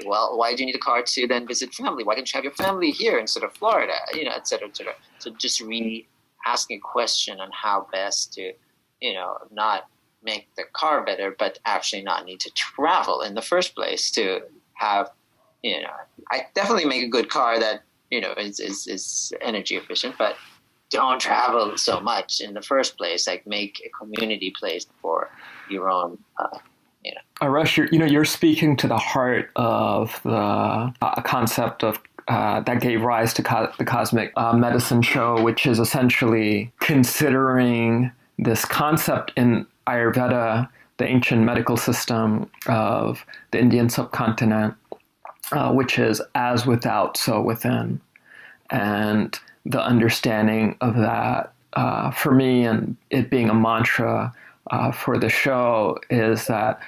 well, why do you need a car to then visit family? Why don't you have your family here instead of Florida? Et cetera, et cetera. So just asking a question on how best to, not make the car better, but actually not need to travel in the first place to have, I definitely make a good car that, is energy efficient, but don't travel so much in the first place. Like, make a community place for your own,
Aresh, you're speaking to the heart of the concept of that gave rise to the Cosmic Medicine Show, which is essentially considering this concept in Ayurveda, the ancient medical system of the Indian subcontinent, which is as without, so within. And the understanding of that, for me, and it being a mantra for the show, is that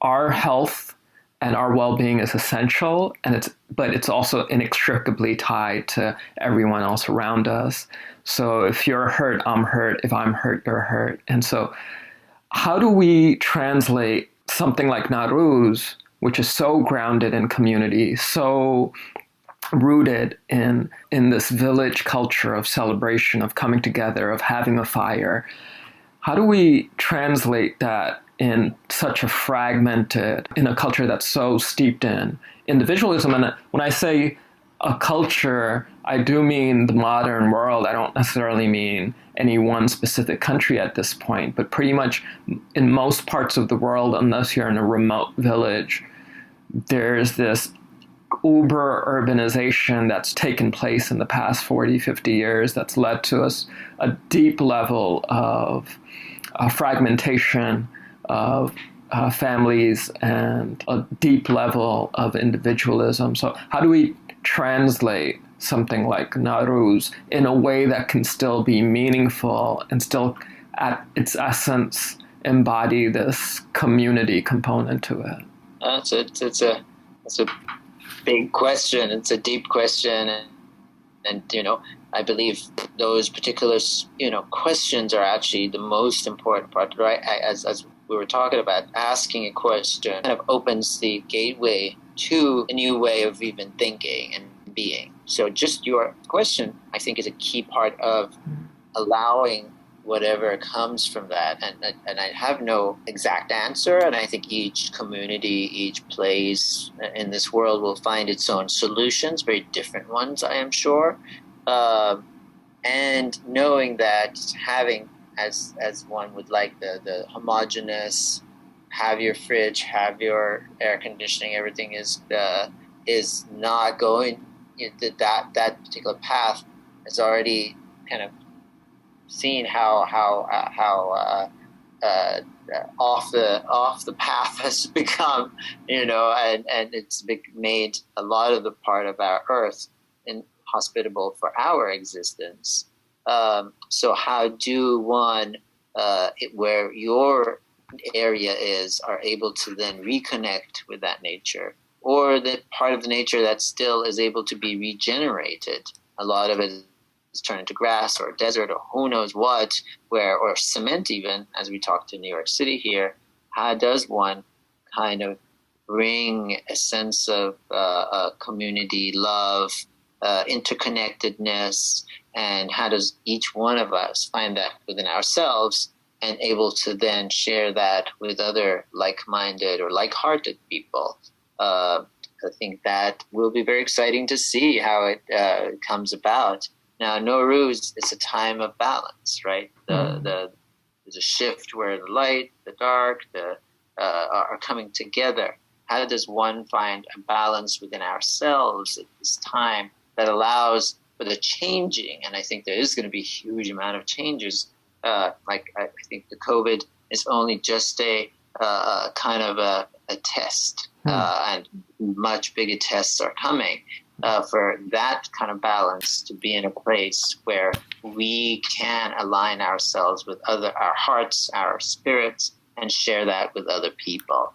our health and our well-being is essential, but it's also inextricably tied to everyone else around us. So if you're hurt, I'm hurt. If I'm hurt, you're hurt. And so how do we translate something like Nowruz, which is so grounded in community, so rooted in this village culture of celebration, of coming together, of having a fire? How do we translate that in such a fragmented, in a culture that's so steeped in individualism? And when I say a culture, I do mean the modern world. I don't necessarily mean any one specific country at this point, but pretty much in most parts of the world, unless you're in a remote village, there's this uber urbanization that's taken place in the past 40, 50 years that's led to a deep level of fragmentation of families and a deep level of individualism. So how do we translate something like Nowruz in a way that can still be meaningful and still at its essence embody this community component to it?
It's a big question. It's a deep question, and I believe those particular questions are actually the most important part, right? As we were talking about, asking a question kind of opens the gateway to a new way of even thinking and being. So just your question, I think, is a key part of allowing whatever comes from that. And I have no exact answer, and I think each community, each place in this world will find its own solutions, very different ones, I am sure. And knowing that having, as one would like, the homogeneous, have your fridge, have your air conditioning, everything is not going, that particular path is already kind of seen how off the path has become, and it's made a lot of the part of our Earth inhospitable for our existence. So how do one, where your area are able to then reconnect with that nature, or that part of the nature that still is able to be regenerated? A lot of it is turned into grass or desert or who knows what, or cement even, as we talk to New York City here. How does one kind of bring a sense of community, love, interconnectedness, and how does each one of us find that within ourselves and able to then share that with other like-minded or like-hearted people? I think that will be very exciting to see how it comes about. Now, Nowruz is a time of balance, right? There's a shift where the light, the dark, are coming together. How does one find a balance within ourselves at this time that allows for the changing? And I think there is going to be a huge amount of changes. I think the COVID is only just a kind of a test, and much bigger tests are coming. For that kind of balance to be in a place where we can align ourselves with our hearts, our spirits, and share that with other people.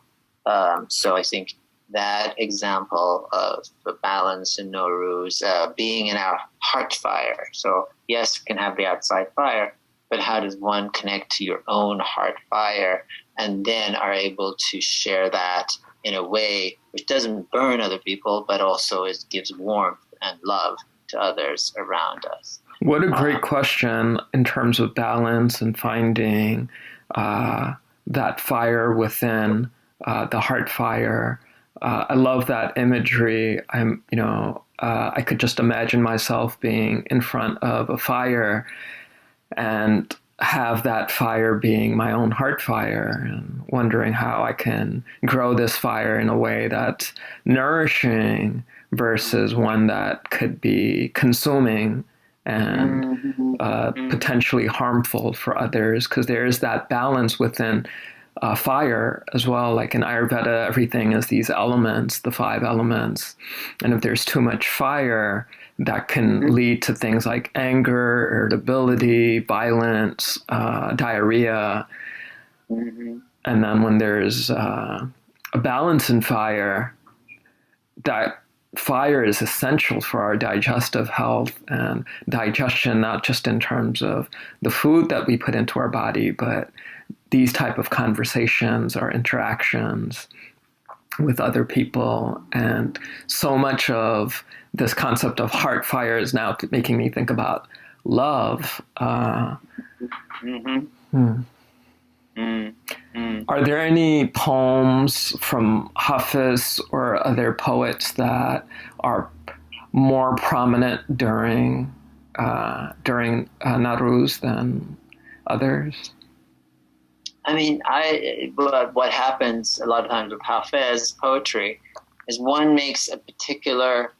So I think that example of the balance in Nowruz, being in our heart fire. So yes, we can have the outside fire, but how does one connect to your own heart fire and then are able to share that in a way which doesn't burn other people, but also it gives warmth and love to others around us?
What a great question in terms of balance and finding that fire within the heart fire. I love that imagery. I could just imagine myself being in front of a fire and have that fire being my own heart fire, and wondering how I can grow this fire in a way that's nourishing versus one that could be consuming and potentially harmful for others, because there is that balance within fire as well. Like in Ayurveda, everything is these elements, the 5 elements. And if there's too much fire, that can lead to things like anger, irritability, violence, diarrhea. And then when there's a balance in fire, that fire is essential for our digestive health and digestion, not just in terms of the food that we put into our body, but these type of conversations or interactions with other people. And so much of this concept of heart fire is now making me think about love. Are there any poems from Hafiz or other poets that are more prominent during Nowruz than others?
I mean, what happens a lot of times with Hafez poetry is one makes a particular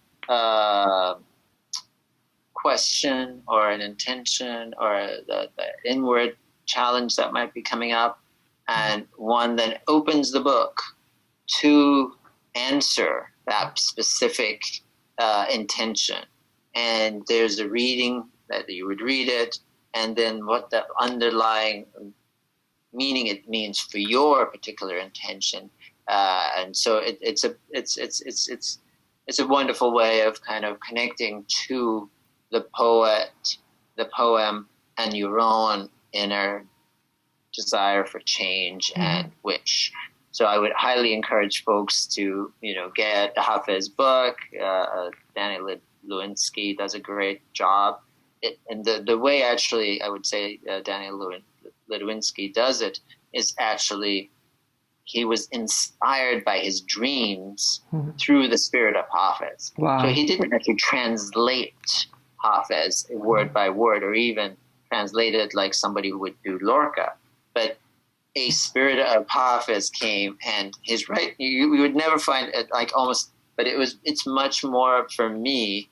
question or an intention or the inward challenge that might be coming up, and one then opens the book to answer that specific intention. And there's a reading that you would read it, and then what the underlying meaning it means for your particular intention. And so it's a wonderful way of kind of connecting to the poet, the poem, and your own inner desire for change and wish. So I would highly encourage folks to, get the Hafez book. Daniel Lewinsky does a great job. And the way actually I would say Daniel Lewinsky does it is actually he was inspired by his dreams through the spirit of Hafez. Wow. So he didn't actually translate Hafez word by word or even translate it like somebody who would do Lorca. But a spirit of Hafez came, and his right, you would never find it like almost, but it's much more for me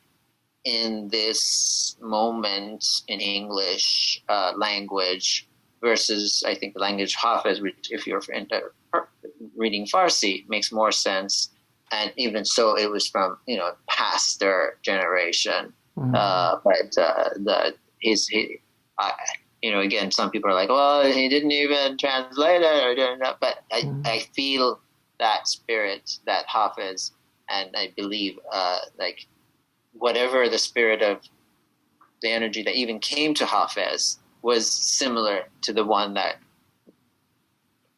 in this moment in English language versus, I think, the language Hafiz, which if you're reading Farsi, makes more sense. And even so, it was from, past their generation. Again, some people are like, well, he didn't even translate it, but I feel that spirit, that Hafiz, and I believe, whatever the spirit of the energy that even came to Hafiz was similar to the one that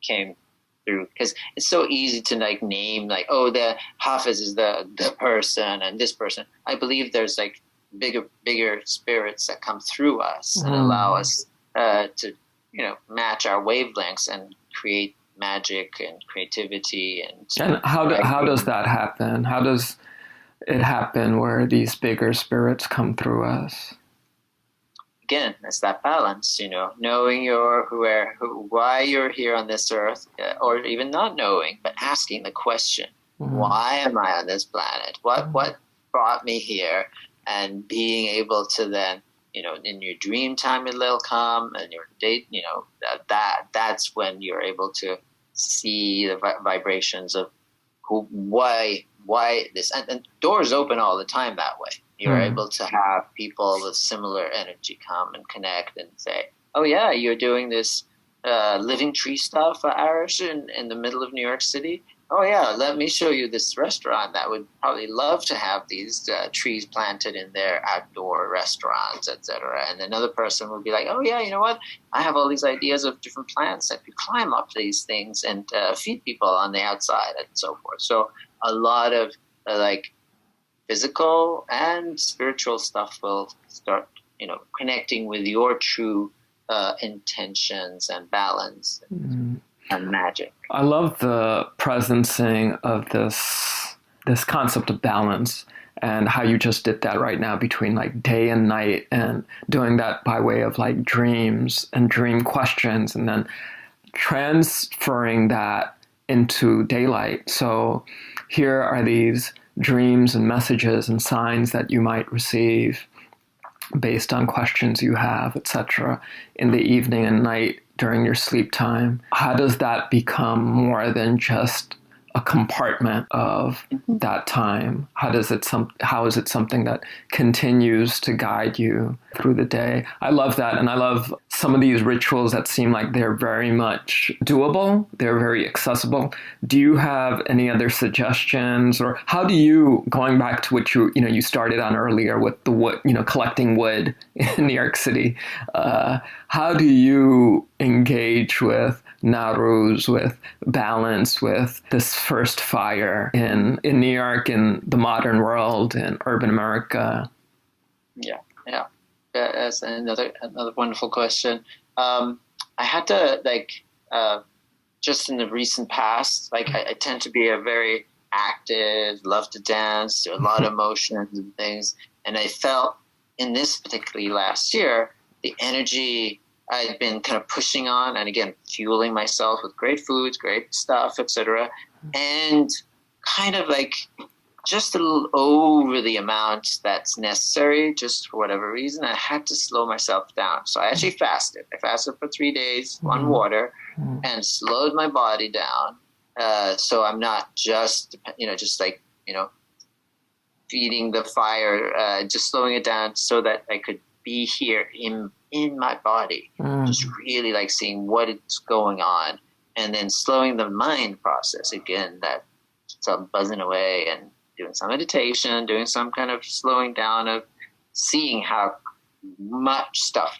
came through, because it's so easy to name the Hafiz is the person and this person. I believe there's bigger spirits that come through us and allow us to match our wavelengths and create magic and creativity.
And how does that happen? How does it happen where these bigger spirits come through us?
Again, it's that balance, knowing why you're here on this earth, or even not knowing, but asking the question, why am I on this planet? What brought me here? And being able to then, in your dream time, it'll come, and your date, that's when you're able to see the vibrations of why this, and doors open all the time that way. You're able to have people with similar energy come and connect and say, oh yeah, you're doing this living tree stuff, Aresh, in the middle of New York City. Oh yeah, let me show you this restaurant that would probably love to have these trees planted in their outdoor restaurants, etc. And another person will be like, oh yeah, you know what? I have all these ideas of different plants that could climb up these things and feed people on the outside and so forth. So a lot of physical and spiritual stuff will start, connecting with your true intentions and balance and magic.
I love the presencing of this concept of balance and how you just did that right now between day and night, and doing that by way of dreams and dream questions, and then transferring that into daylight. So here are these dreams and messages and signs that you might receive based on questions you have, etc., in the evening and night during your sleep time. How does that become more than just a compartment of that time? How is it something that continues to guide you through the day? I love that, and I love some of these rituals that seem like they're very much doable. They're very accessible. Do you have any other suggestions, or how do you, going back to what you started on earlier with the wood, collecting wood in New York City? How do you engage with Nowruz, with balance, with this first fire in New York, in the modern world, in urban America?
Yeah. That's another wonderful question. I had to just in the recent past, I tend to be a very active, love to dance, do a lot of motions and things, and I felt in this particularly last year, the energy I'd been kind of pushing on, and again, fueling myself with great foods, great stuff, etc., and kind of just a little over the amount that's necessary, just for whatever reason. I had to slow myself down. So I actually fasted. I fasted for 3 days on water and slowed my body down. So I'm not just feeding the fire, just slowing it down so that I could be here in my body, just really seeing what is going on, and then slowing the mind process again, that some buzzing away, and doing some meditation, doing some kind of slowing down of seeing how much stuff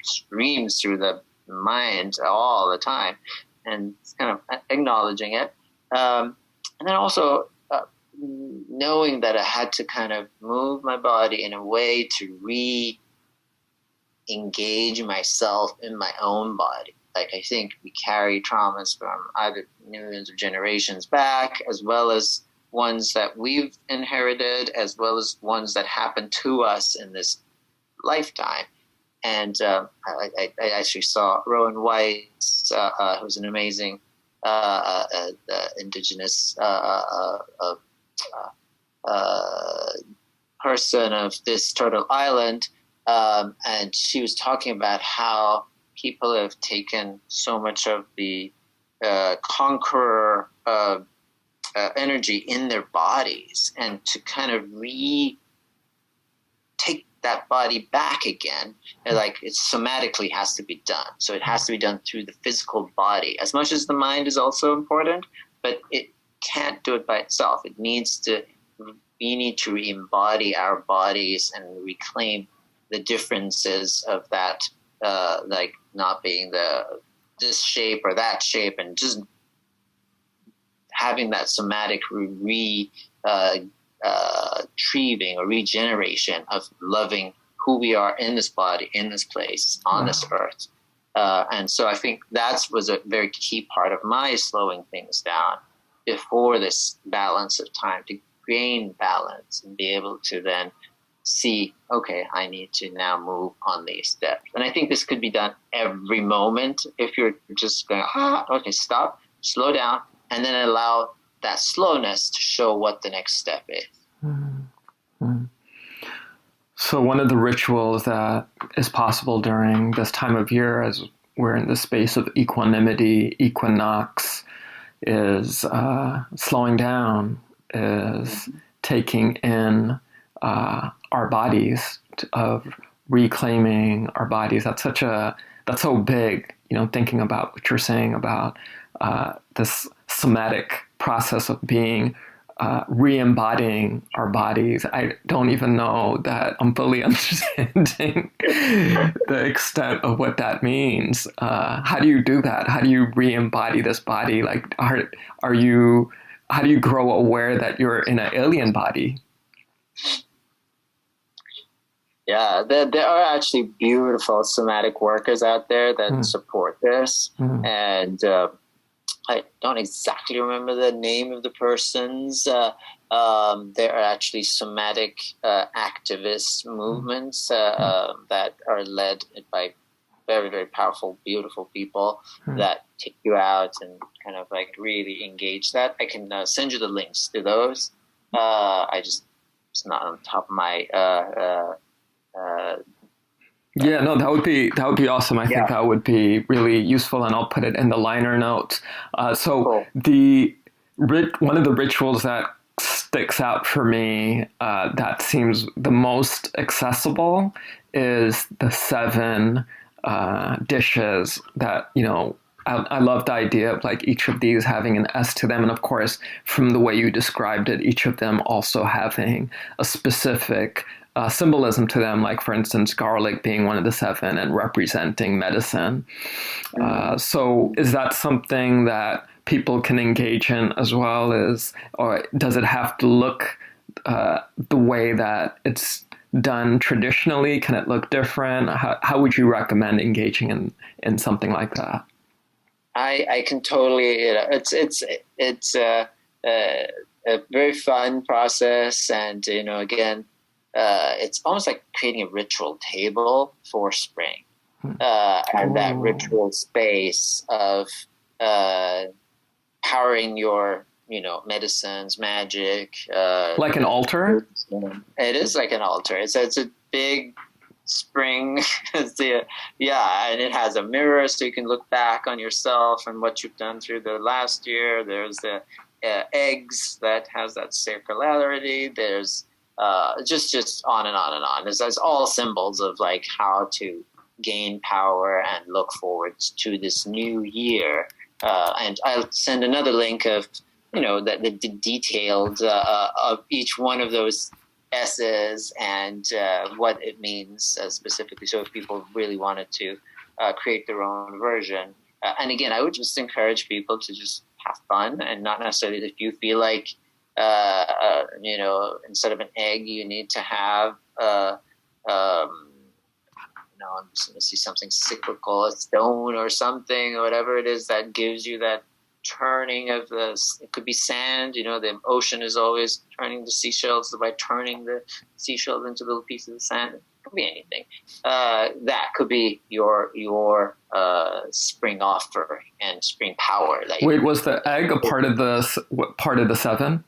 streams through the mind all the time, and kind of acknowledging it. And then also knowing that I had to kind of move my body in a way to re-engage myself in my own body. I think we carry traumas from either millions of generations back, as well as ones that we've inherited, as well as ones that happen to us in this lifetime. And I actually saw Rowan White, who's an amazing indigenous person of this turtle island, and she was talking about how people have taken so much of the conqueror energy in their bodies, and to kind of take that body back again, and like it somatically has to be done. So it has to be done through the physical body, as much as the mind is also important, but it can't do it by itself. We need to embody our bodies and reclaim the differences of that, like not being this shape or that shape, and just having that somatic retrieving or regeneration of loving who we are in this body, in this place, on this earth. And so I think that was a very key part of my slowing things down before this balance of time, to gain balance and be able to then see, okay, I need to now move on these steps. And I think this could be done every moment. If you're just going, okay, stop, slow down, and then allow that slowness to show what the next step is.
Mm-hmm. So one of the rituals that is possible during this time of year, as we're in the space of equanimity, equinox, is slowing down, is taking in our bodies, of reclaiming our bodies. That's so big, thinking about what you're saying about this somatic process of being, re-embodying our bodies. I don't even know that I'm fully understanding the extent of what that means. How do you do that? How do you re-embody this body? Like, how do you grow aware that you're in an alien body?
Yeah, there are actually beautiful somatic workers out there that support this. And I don't exactly remember the name of the persons. There are actually somatic activist movements that are led by very, very powerful, beautiful people that take you out and kind of like really engage that. I can send you the links to those. It's not on top of my...
that would be awesome. I think that would be really useful, and I'll put it in the liner notes. Cool. One of the rituals that sticks out for me, that seems the most accessible, is the 7 dishes that, I love the idea of like each of these having an S to them. And of course, from the way you described it, each of them also having a specific symbolism to them, like, for instance, garlic being one of the 7 and representing medicine. So is that something that people can engage in as well, or does it have to look the way that it's done traditionally? Can it look different? How would you recommend engaging in something like that?
I can totally, it's a very fun process. And, again, it's almost like creating a ritual table for spring, and that ritual space of powering your, medicines, magic.
Like an altar?
It is like an altar. It's a big spring. And it has a mirror so you can look back on yourself and what you've done through the last year. There's the eggs that has that circularity. There's just on and on and on. There's all symbols of like how to gain power and look forward to this new year. And I'll send another link of, the detailed of each one of those S's and what it means specifically. So if people really wanted to create their own version. And again, I would just encourage people to just have fun, and not necessarily if you feel like, instead of an egg, you need to have, I'm just going to see something cyclical, a stone or something, or whatever it is that gives you that turning of it could be sand. The ocean is always turning the seashells. So by turning the seashells into little pieces of sand, it could be anything. That could be your spring offer and spring power.
Wait, was the egg a part of the 7?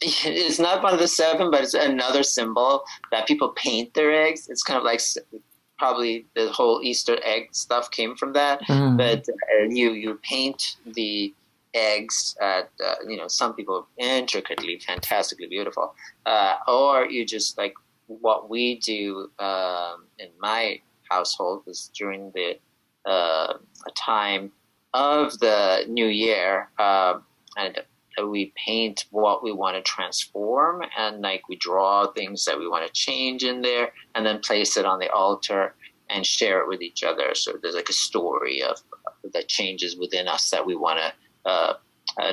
It's not one of the seven, but it's another symbol that people paint their eggs. It's kind of like probably the whole Easter egg stuff came from that.
Mm.
But you paint the eggs at some people intricately, fantastically beautiful, or you just like what we do in my household was during the a time of the new year, and we paint what we want to transform, and like we draw things that we want to change in there, and then place it on the altar and share it with each other. So there's like a story of the changes within us that we want to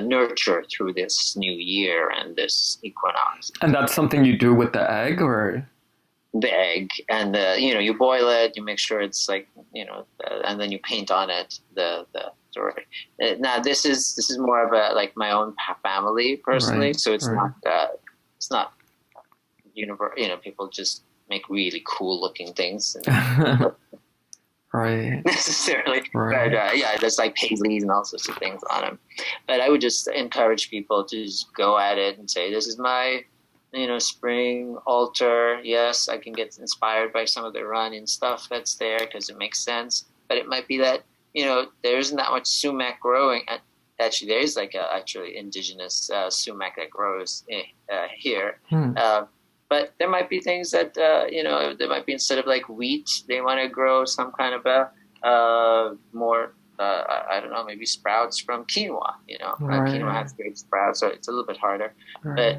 nurture through this new year and this equinox.
And that's something you do with the egg, or?
The egg, and you boil it, you make sure it's like and then you paint on it the story. Now this is more of a like my own family personally,
right,
so it's
right.
not universal. People just make really cool looking things.
Right.
Necessarily,
right.
But there's like paisleys and all sorts of things on them. But I would just encourage people to just go at it and say, "This is my spring altar." Yes, I can get inspired by some of the Iranian stuff that's there because it makes sense. But it might be that there isn't that much sumac growing. Actually, there is like actually indigenous sumac that grows here. But there might be things that there might be, instead of like wheat, they want to grow some kind of a more I don't know, maybe sprouts from quinoa.
Right.
Quinoa has great sprouts, so it's a little bit harder.
Right.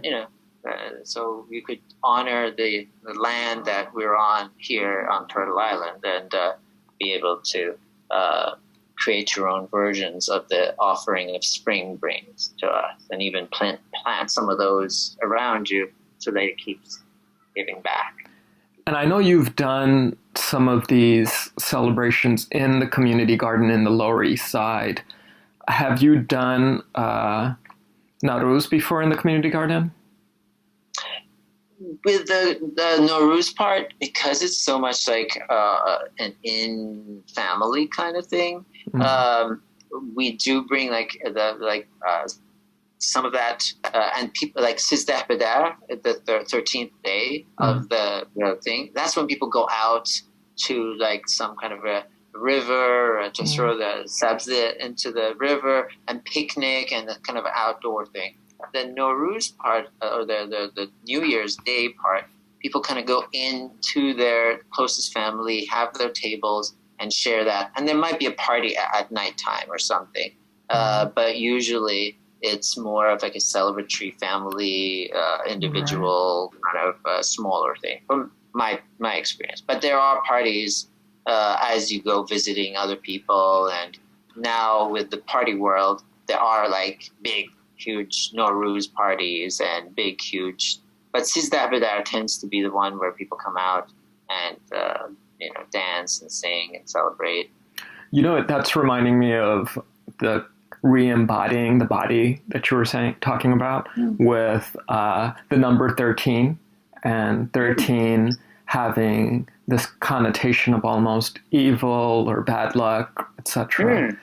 But so you could honor the land that we're on here on Turtle Island, and be able to create your own versions of the offering of spring brings to us, and even plant some of those around you so that it keeps giving back.
And I know you've done some of these celebrations in the community garden in the Lower East Side. Have you done Nowruz before in the community garden?
With the Nowruz part, because it's so much like an in family kind of thing, we do bring some of that, and people like Sizdah Bedar, the 13th day of the thing. That's when people go out to like some kind of a river to throw the sabzi into the river and picnic and the kind of outdoor thing. The Nowruz part, or the New Year's Day part, people kind of go into their closest family, have their tables, and share that. And there might be a party at nighttime or something. But usually it's more of like a celebratory family, individual kind of smaller thing from my experience. But there are parties as you go visiting other people. And now with the party world, there are like big, huge Nowruz parties and big, huge. But Sizdah Bedar tends to be the one where people come out and dance and sing and celebrate.
That's reminding me of the re-embodying the body that you were talking about with the number 13, and 13 having this connotation of almost evil or bad luck, etc.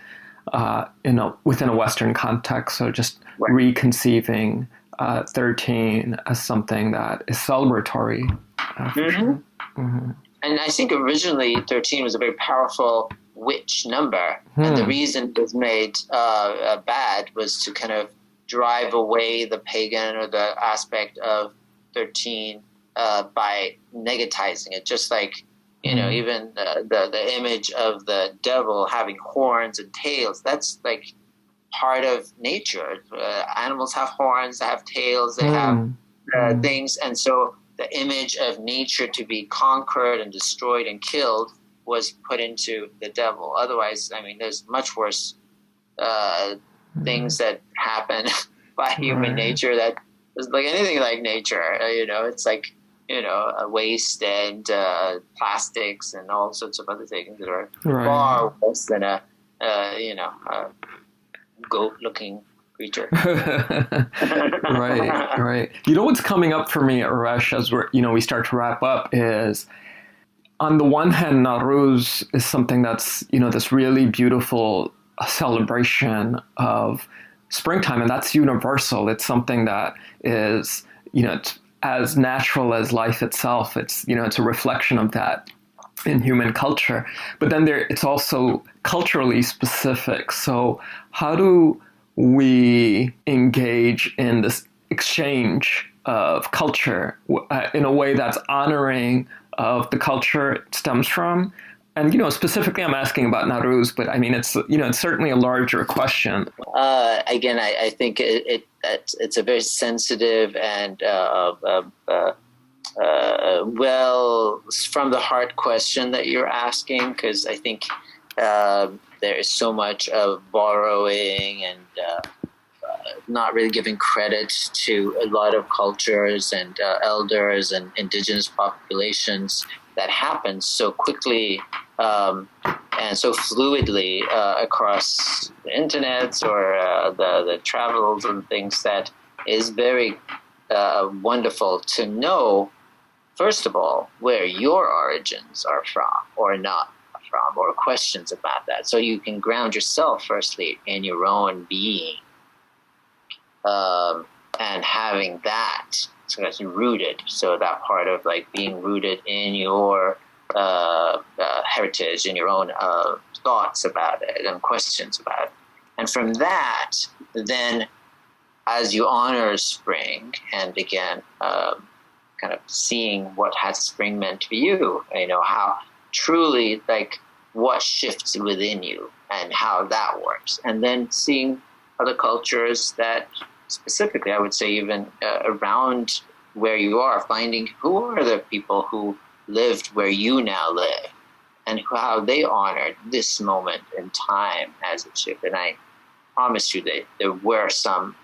Within a Western context. So just reconceiving 13 as something that is celebratory. Sure.
And I think originally 13 was a very powerful witch number. And the reason it was made bad was to kind of drive away the pagan or the aspect of 13 by negatizing it. Just like, even the image of the devil having horns and tails, that's like part of nature. Animals have horns, they have tails, they have things. And so the image of nature to be conquered and destroyed and killed was put into the devil. Otherwise, there's much worse things that happen by human nature that is like anything like nature. It's like, a waste and plastics and all sorts of other things that are far worse than a goat-looking creature.
Right. What's coming up for me, Aresh, as we start to wrap up is, on the one hand, Nowruz is something that's, this really beautiful celebration of springtime, and that's universal. It's something that is, it's as natural as life itself. It's a reflection of that in human culture. But then it's also culturally specific. So how do we engage in this exchange of culture in a way that's honoring of the culture it stems from? And specifically, I'm asking about Nowruz, but I mean, it's certainly a larger question.
Again, I think it's a very sensitive and well, from the heart question that you're asking, because I think there is so much of borrowing and not really giving credit to a lot of cultures and elders and indigenous populations that happens so quickly and so fluidly across the internet or the travels and things, that is very wonderful to know, first of all, where your origins are from or not from, or questions about that. So you can ground yourself, firstly, in your own being. And having that sort of rooted, so that part of like being rooted in your heritage, in your own thoughts about it and questions about it. And from that, then as you honor spring, and again, kind of seeing what has spring meant for you, how truly, like, what shifts within you and how that works. And then seeing other cultures that specifically, I would say, even around where you are, finding who are the people who lived where you now live and how they honored this moment in time as it shifted. And I promise you that there were some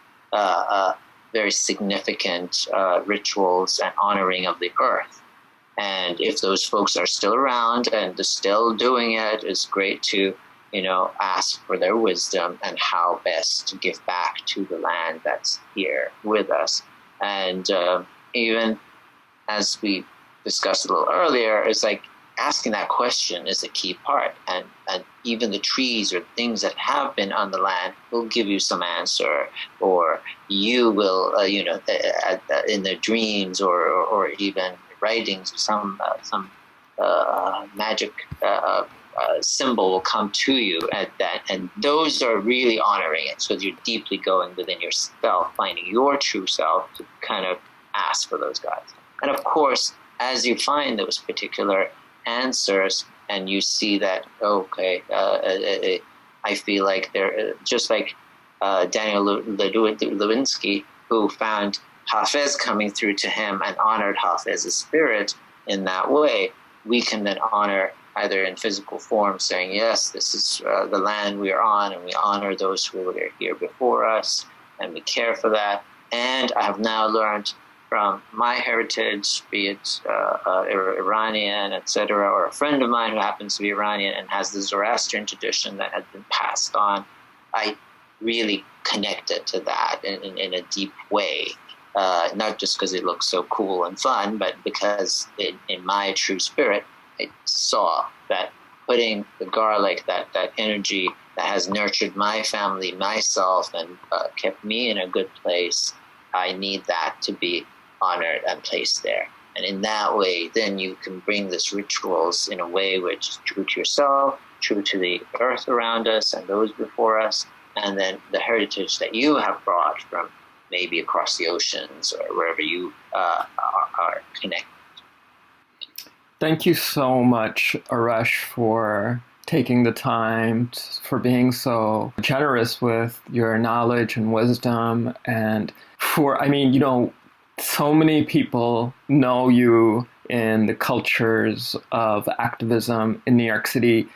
very significant rituals and honoring of the earth. And if those folks are still around and they're still doing it, it's great to ask for their wisdom and how best to give back to the land that's here with us. And even as we discussed a little earlier, it's like asking that question is a key part. And even the trees or things that have been on the land will give you some answer, or you will, in their dreams or even writings, some magic symbol will come to you at that, and those are really honoring it. So you're deeply going within yourself, finding your true self to kind of ask for those guides. And of course, as you find those particular answers, and you see that, okay, I feel like they're just like Daniel Lewinsky, who found Hafez coming through to him and honored Hafez's spirit in that way. We can then honor either in physical form, saying, yes, this is the land we are on, and we honor those who were here before us, and we care for that. And I have now learned from my heritage, be it Iranian, etc., or a friend of mine who happens to be Iranian and has the Zoroastrian tradition that had been passed on, I really connected to that in a deep way. Not just because it looks so cool and fun, but because in my true spirit, I saw that putting the garlic, that energy that has nurtured my family, myself, and kept me in a good place, I need that to be honored and placed there. And in that way, then you can bring these rituals in a way which is true to yourself, true to the earth around us and those before us, and then the heritage that you have brought from maybe across the oceans or wherever you are connected.
Thank you so much, Aresh, for taking the time, for being so generous with your knowledge and wisdom, and so many people know you in the cultures of activism in New York City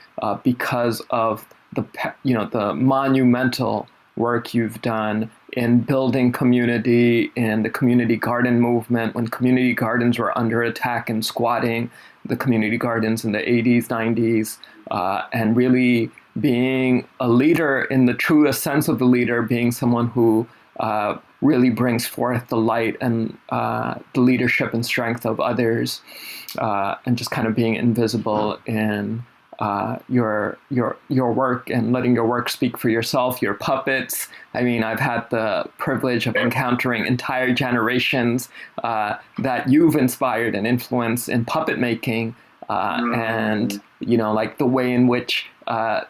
because of the monumental work you've done in building community, in the community garden movement, when community gardens were under attack and squatting the community gardens in the 80s, 90s, and really being a leader in the truest sense of the leader, being someone who really brings forth the light and the leadership and strength of others, and just kind of being invisible in your work and letting your work speak for yourself, your puppets. I mean, I've had the privilege of encountering entire generations that you've inspired and influenced in puppet making, and like the way in which those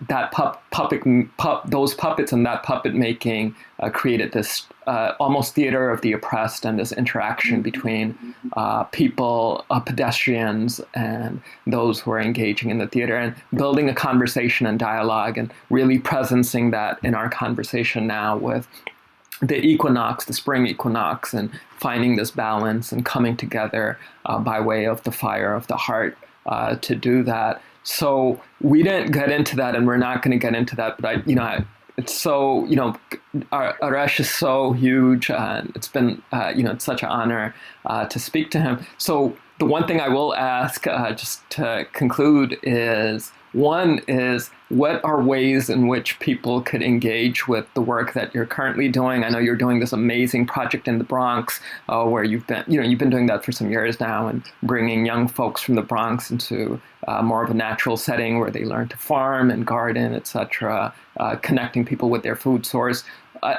puppets and that puppet making created this almost theater of the oppressed, and this interaction between people, pedestrians, and those who are engaging in the theater, and building a conversation and dialogue, and really presencing that in our conversation now with the equinox, the spring equinox, and finding this balance and coming together by way of the fire of the heart to do that. So we didn't get into that, and we're not going to get into that. But it's so, Aresh is so huge, and it's been, it's such an honor to speak to him. So the one thing I will ask, just to conclude, is one is, what are ways in which people could engage with the work that you're currently doing? I know you're doing this amazing project in the Bronx, where you've been doing that for some years now, and bringing young folks from the Bronx into more of a natural setting where they learn to farm and garden, etc., connecting people with their food source.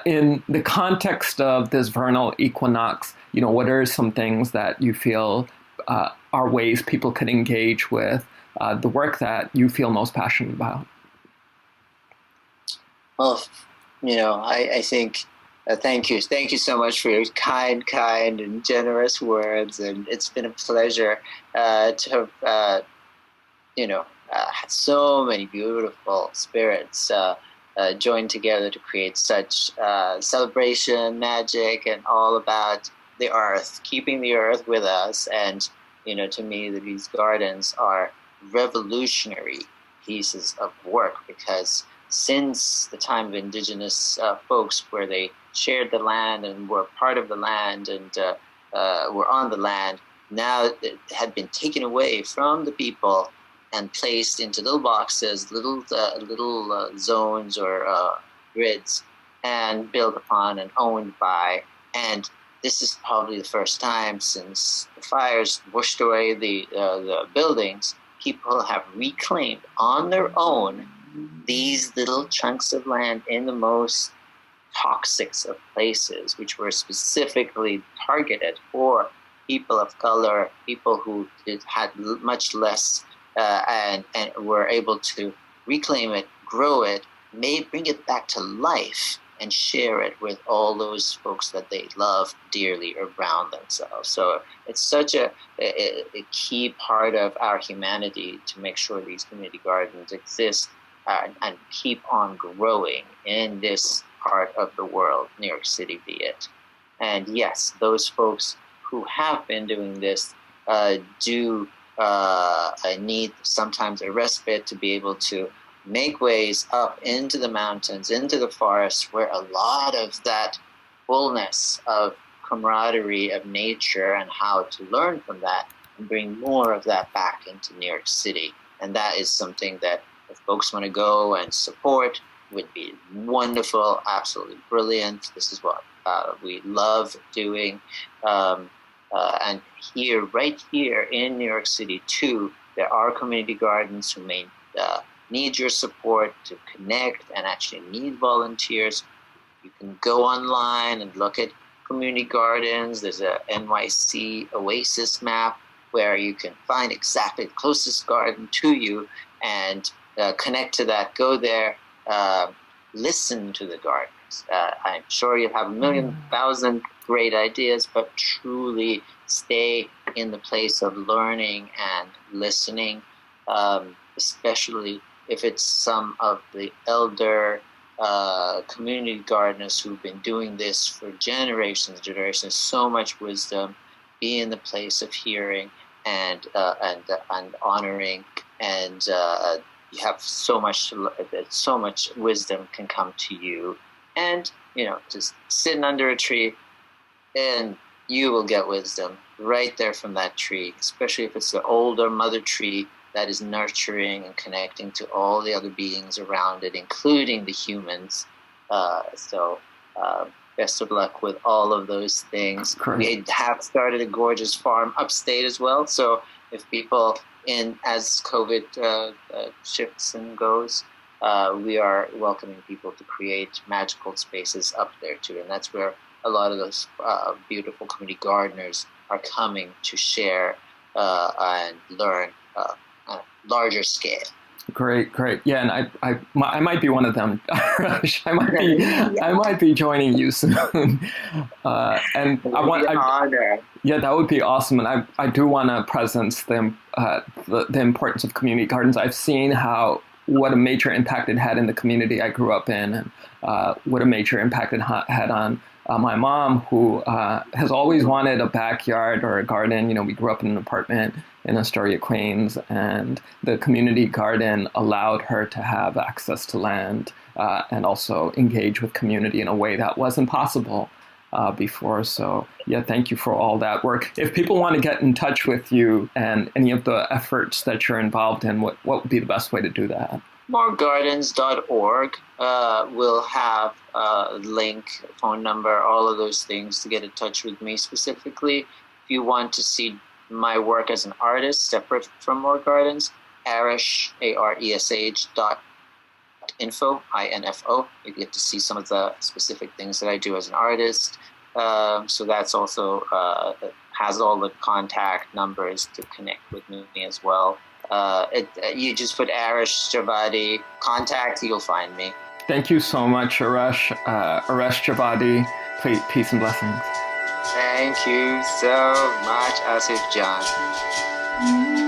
In the context of this vernal equinox, what are some things that you feel are ways people could engage with the work that you feel most passionate about?
Well, I think, thank you so much for your kind and generous words, and it's been a pleasure to have, had so many beautiful spirits joined together to create such celebration, magic, and all about the earth, keeping the earth with us. And to me, these gardens are revolutionary pieces of work, because since the time of indigenous folks, where they shared the land and were part of the land and were on the land, now it had been taken away from the people and placed into little boxes, little zones or grids, and built upon and owned by. And this is probably the first time since the fires washed away the buildings, people have reclaimed on their own these little chunks of land in the most toxic of places, which were specifically targeted for people of color, people who had much less, and were able to reclaim it, grow it, bring it back to life, and share it with all those folks that they love dearly around themselves. So it's such a key part of our humanity to make sure these community gardens exist and keep on growing in this part of the world, New York City be it. And yes, those folks who have been doing this do need sometimes a respite to be able to make ways up into the mountains, into the forests, where a lot of that fullness of camaraderie of nature and how to learn from that and bring more of that back into New York City. And that is something that if folks want to go and support, would be wonderful, absolutely brilliant. This is what we love doing. And right here in New York City too, there are community gardens who may need your support to connect and actually need volunteers. You can go online and look at community gardens. There's a NYC Oasis map where you can find exactly the closest garden to you and connect to that. Go there, listen to the gardens. I'm sure you have a million, thousand great ideas, but truly stay in the place of learning and listening, especially if it's some of the elder community gardeners who've been doing this for generations, so much wisdom. Be in the place of hearing and honoring, and you have so much wisdom can come to you. And just sitting under a tree, and you will get wisdom right there from that tree, especially if it's the older mother tree that is nurturing and connecting to all the other beings around it, including the humans. So best of luck with all of those things. We have started a gorgeous farm upstate as well. So if people as COVID shifts and goes, we are welcoming people to create magical spaces up there too, and that's where a lot of those beautiful community gardeners are coming to share and learn on a larger scale.
Great. Yeah, and I might be one of them. I might be joining you soon. And yeah, that would be awesome. And I do want to presence the importance of community gardens. I've seen what a major impact it had in the community I grew up in, and what a major impact it had on my mom, who has always wanted a backyard or a garden. We grew up in an apartment in Astoria, Queens, and the community garden allowed her to have access to land and also engage with community in a way that wasn't possible before. So yeah, thank you for all that work. If people want to get in touch with you and any of the efforts that you're involved in, what would be the best way to do that?
Moregardens.org will have a link, phone number, all of those things to get in touch with me specifically. If you want to see my work as an artist separate from More Gardens, Aresh, ARESH .info, INFO. You get to see some of the specific things that I do as an artist. So that's also has all the contact numbers to connect with me as well. You just put Aresh Javadi contact, you'll find me.
Thank you so much, Aresh. Aresh Javadi, peace and blessings.
Thank you so much, Asif John.